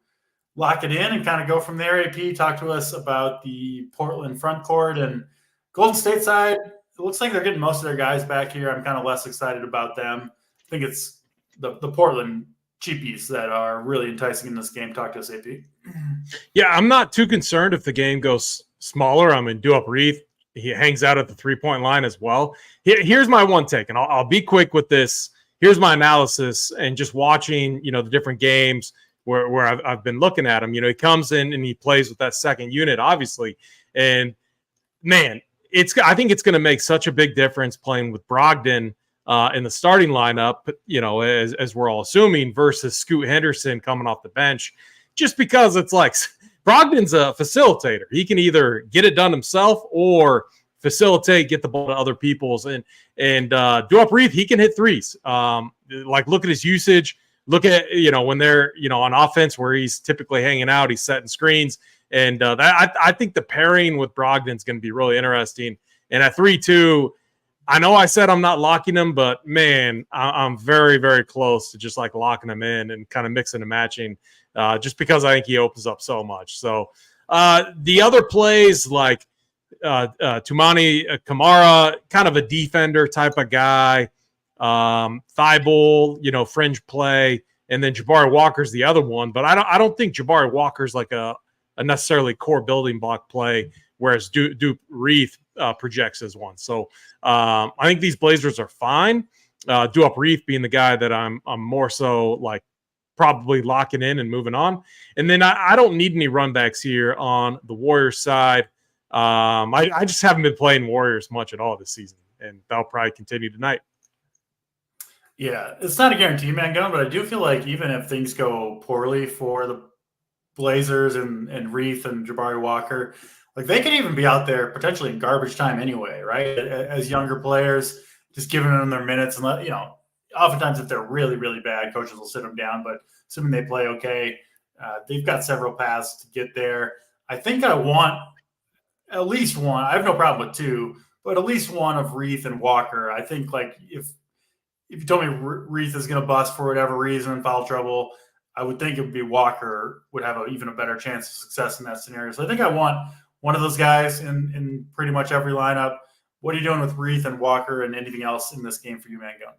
lock it in and kind of go from there. AP, talk to us about the Portland front court and Golden State side. It looks like they're getting most of their guys back here. I'm kind of less excited about them. I think it's the Portland cheapies that are really enticing in this game. Talk to us, AP. Yeah, I'm not too concerned if the game goes smaller. I mean, Diop Reith, he hangs out at the three-point line as well. Here's my one take, and I'll be quick with this. Here's my analysis and just watching, the different games where I've been looking at him. He comes in and he plays with that second unit, obviously. And, man, I think it's going to make such a big difference playing with Brogdon in the starting lineup, as we're all assuming, versus Scoot Henderson coming off the bench, just because it's like Brogdon's a facilitator. He can either get it done himself or facilitate, get the ball to other people's. And Diop Reith, he can hit threes. Look at his usage. Look at, when they're, on offense where he's typically hanging out, he's setting screens. And I think the pairing with Brogdon is going to be really interesting. And at 3-2, I know I said I'm not locking him, but, man, I'm very, very close to just locking him in and kind of mixing and matching just because I think he opens up so much. So the other plays like Tumani Kamara, kind of a defender type of guy. Thibault, fringe play, and then Jabari Walker's the other one. But I don't think Jabari Walker's like a necessarily core building block play, whereas Diop Reith projects as one. So I think these Blazers are fine. Diop Reith being the guy that I'm more so probably locking in and moving on. And then I don't need any runbacks here on the Warriors side. I just haven't been playing Warriors much at all this season, and that'll probably continue tonight. Yeah, it's not a guarantee, Mangone, but I do feel like even if things go poorly for the Blazers and Reith and Jabari Walker, they could even be out there potentially in garbage time anyway, right? As younger players, just giving them their minutes and oftentimes if they're really, really bad, coaches will sit them down, but assuming they play okay, they've got several paths to get there. I think I want at least one. I have no problem with two, but at least one of Reith and Walker. I think if if you told me Reith is going to bust for whatever reason, foul trouble, I would think it would be Walker would have even a better chance of success in that scenario. So I think I want one of those guys in pretty much every lineup. What are you doing with Reith and Walker and anything else in this game for you, Mangone?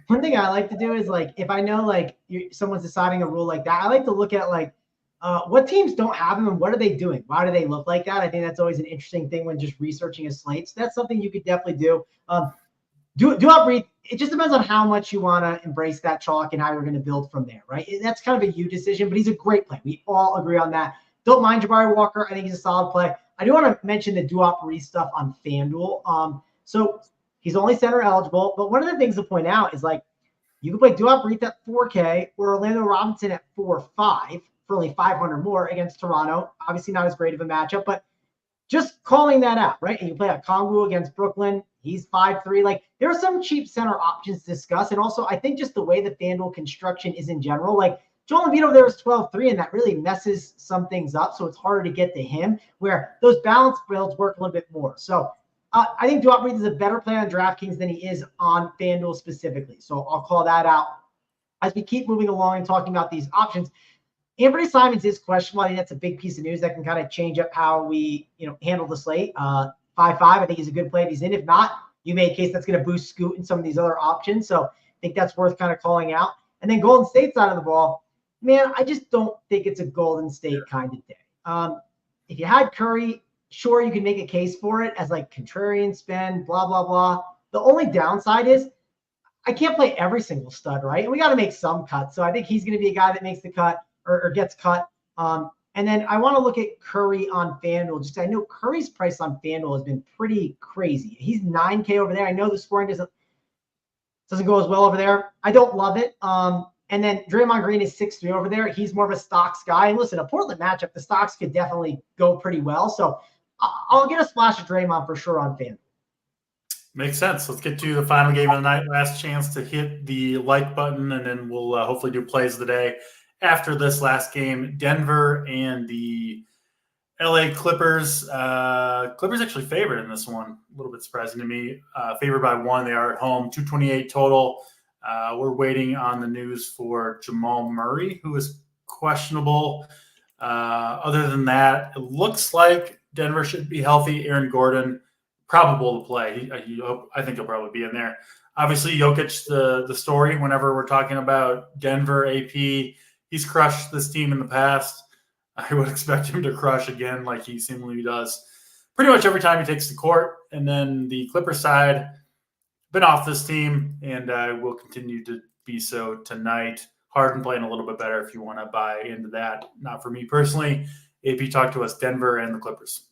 One thing I like to do is, like, if I know, like, someone's deciding a rule like that, I like to look at, like, what teams don't have them and what are they doing? Why do they look like that? I think that's always an interesting thing when just researching a slate. So that's something you could definitely do. Do up Reith. It just depends on how much you want to embrace that chalk and how you're going to build from there, right? That's kind of a you decision, but he's a great play. We all agree on that. Don't mind Jabari Walker. I think he's a solid play. I do want to mention the do-up Reith stuff on FanDuel. So he's only center eligible, but one of the things to point out is, like, you can play do-up Reith at 4K or Orlando Robinson at 4.5 for only 500 more against Toronto. Obviously not as great of a matchup, but just calling that out, right? And you play a Kongu against Brooklyn. He's 5'3". Like, there are some cheap center options to discuss. And also, I think just the way the FanDuel construction is in general, like, Joel Embiid over there is 12-3, and that really messes some things up. So it's harder to get to him, where those balanced builds work a little bit more. So I think do-up Reith is a better play on DraftKings than he is on FanDuel specifically. So I'll call that out. As we keep moving along and talking about these options, Anthony Simons is questionable. I think that's a big piece of news that can kind of change up how we, handle the slate. 5.5, I think he's a good play if he's in. If not, you made a case that's going to boost Scoot and some of these other options. So I think that's worth kind of calling out. And then Golden State side of the ball, man, I just don't think it's a Golden State kind of day. If you had Curry, sure, you can make a case for it as, like, contrarian spin, blah, blah, blah. The only downside is I can't play every single stud, right? And we got to make some cuts. So I think he's going to be a guy that makes the cut or gets cut. And then I want to look at Curry on FanDuel. Just, I know Curry's price on FanDuel has been pretty crazy. He's 9K over there. I know the scoring doesn't go as well over there. I don't love it. And then Draymond Green is 6'3" over there. He's more of a stocks guy. And listen, a Portland matchup, the stocks could definitely go pretty well. So I'll get a splash of Draymond for sure on FanDuel. Makes sense. Let's get to the final game of the night. Last chance to hit the like button, and then we'll hopefully do plays of the day. After this last game, Denver and the LA Clippers. Clippers actually favored in this one. A little bit surprising to me. Favored by 1. They are at home, 228 total. We're waiting on the news for Jamal Murray, who is questionable. Other than that, it looks like Denver should be healthy. Aaron Gordon, probable to play. I think he'll probably be in there. Obviously, Jokic, the story whenever we're talking about Denver, AP, he's crushed this team in the past. I would expect him to crush again like he seemingly does pretty much every time he takes the court. And then the Clippers side, been off this team, and will continue to be so tonight. Harden playing a little bit better if you want to buy into that. Not for me personally. AP talked to us, Denver and the Clippers.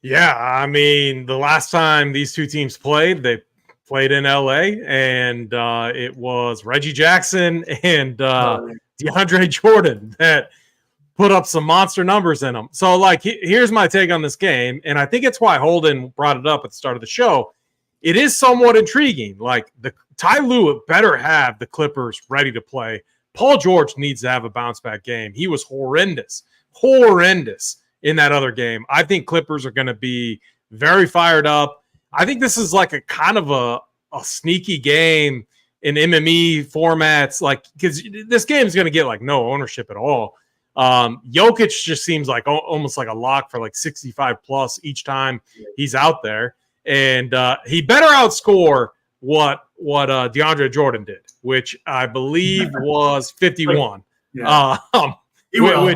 Yeah, I mean, the last time these two teams played, they played in LA, and it was Reggie Jackson and DeAndre Jordan that put up some monster numbers in them. So, like, here's my take on this game, and I think it's why Holden brought it up at the start of the show. It is somewhat intriguing. Like, the Ty Lue better have the Clippers ready to play. Paul George needs to have a bounce-back game. He was horrendous in that other game. I think Clippers are going to be very fired up. I think this is like a kind of a sneaky game in MME formats, like, because this game is going to get like no ownership at all. Jokic just seems like almost like a lock for like 65 plus each time he's out there, and he better outscore what DeAndre Jordan did, which I believe was 51. Yeah. He will.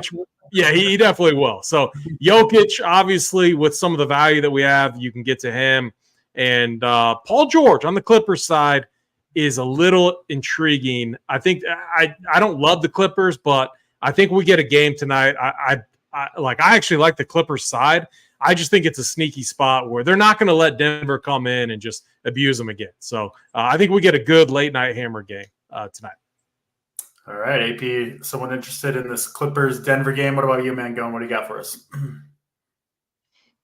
He definitely will. So Jokic, obviously, with some of the value that we have, you can get to him. And Paul George on the Clippers side is a little intriguing. I think I don't love the Clippers, but I think we get a game tonight. I actually like the Clippers side. I just think it's a sneaky spot where they're not going to let Denver come in and just abuse them again. So I think we get a good late night hammer game tonight. All right, AP, someone interested in this Clippers-Denver game. What about you, Mangone? What do you got for us?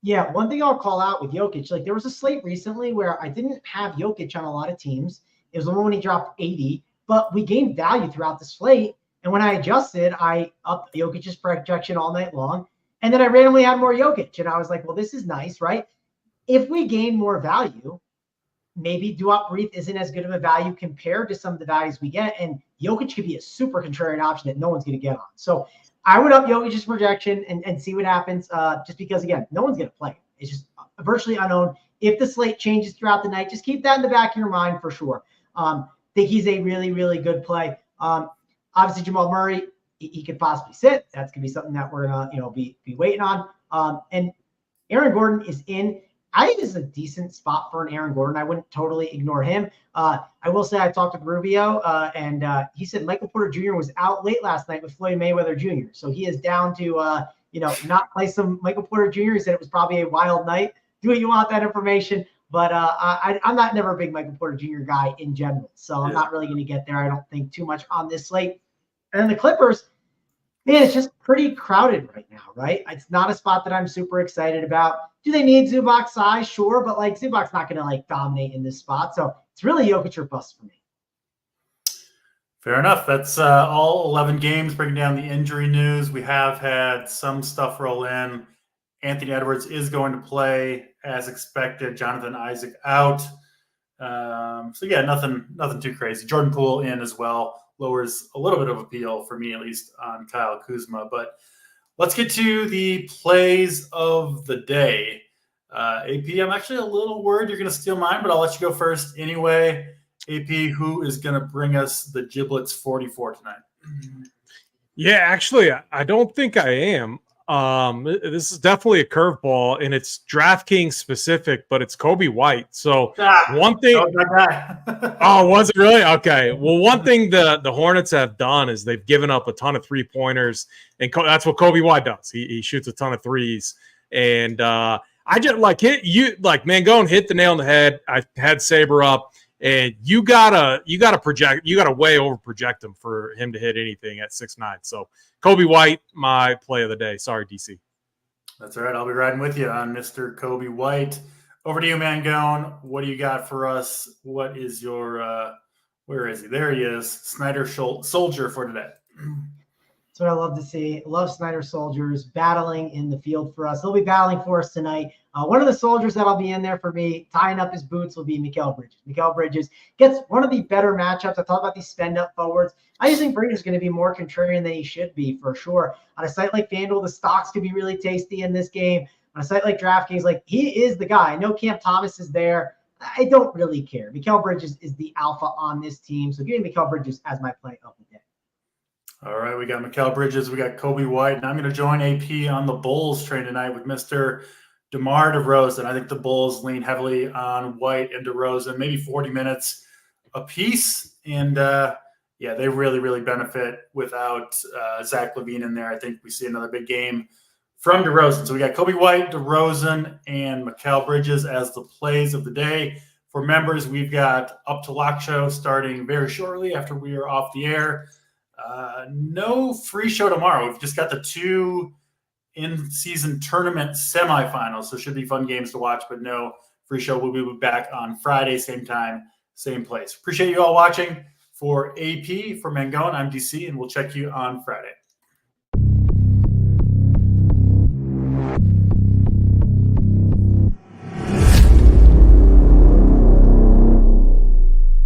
Yeah, one thing I'll call out with Jokic, like, there was a slate recently where I didn't have Jokic on a lot of teams. It was the one when he dropped 80, but we gained value throughout the slate. And when I adjusted, I upped Jokic's projection all night long. And then I randomly had more Jokic. And I was like, well, this is nice, right? If we gain more value, maybe Duop Reith isn't as good of a value compared to some of the values we get. And Jokic could be a super contrarian option that no one's going to get on. So I would up Jokic's projection and see what happens, just because, again, no one's going to play. It's just virtually unknown. If the slate changes throughout the night, just keep that in the back of your mind for sure. Think he's a really, really good play. Obviously, Jamal Murray, he could possibly sit. That's going to be something that we're going to be waiting on. And Aaron Gordon is in. I think this is a decent spot for an Aaron Gordon. I wouldn't totally ignore him. I will say I talked to Rubio, and he said Michael Porter Jr. was out late last night with Floyd Mayweather Jr. So he is down to, not play some Michael Porter Jr. He said it was probably a wild night. Do what you want that information. But I'm never a big Michael Porter Jr. guy in general. So I'm not really going to get there. I don't think too much on this slate. And the Clippers, man, it's just pretty crowded right now, right? It's not a spot that I'm super excited about. Do they need Zubac's size? Sure, but Zubac's not going to dominate in this spot. So it's really Jokic or bust for me. Fair enough. That's all 11 games. Breaking down the injury news. We have had some stuff roll in. Anthony Edwards is going to play as expected. Jonathan Isaac out. Nothing too crazy. Jordan Poole in as well. Lowers a little bit of appeal for me, at least, on Kyle Kuzma. But let's get to the plays of the day. AP, I'm actually a little worried you're going to steal mine, but I'll let you go first anyway. AP, who is going to bring us the Giblets 44 tonight? Yeah, actually, I don't think I am. This is definitely a curveball, and it's DraftKings specific, but it's Kobe White. So one thing. Oh, was it really? Okay. Well, one thing the Hornets have done is they've given up a ton of 3-pointers, and that's what Kobe White does. He shoots a ton of threes, and I just Mangone hit the nail on the head. I had Saber up. And you gotta way over project him for him to hit anything at 6'9". So Kobe White, my play of the day. Sorry, DC. That's all right. I'll be riding with you on Mr. Kobe White. Over to you, Mangone. What do you got for us? What is your where is he? There he is. Snyder Soldier for today. That's what I love to see. Love Snyder Soldiers battling in the field for us. They'll be battling for us tonight. One of the soldiers that'll be in there for me, tying up his boots, will be Mikal Bridges. Mikal Bridges gets one of the better matchups. I talked about these spend-up forwards. I just think Bridges is going to be more contrarian than he should be, for sure. On a site like FanDuel, the stocks could be really tasty in this game. On a site like DraftKings, he is the guy. I know Cam Thomas is there. I don't really care. Mikal Bridges is the alpha on this team. So give me Mikal Bridges as my play of the day. All right, we got Mikal Bridges, we got Kobe White, and I'm going to join AP on the Bulls train tonight with Mr. DeMar DeRozan. I think the Bulls lean heavily on White and DeRozan, maybe 40 minutes apiece, and they really, really benefit without Zach LaVine in there. I think we see another big game from DeRozan. So we got Kobe White, DeRozan, and Mikal Bridges as the plays of the day. For members, we've got Up to Lock Show starting very shortly after we are off the air. No free show tomorrow. We've just got the 2 in-season tournament semifinals, so should be fun games to watch, but no free show. We'll be back on Friday, same time, same place. Appreciate you all watching. For AP, for Mangone, I'm DC, and we'll check you on Friday.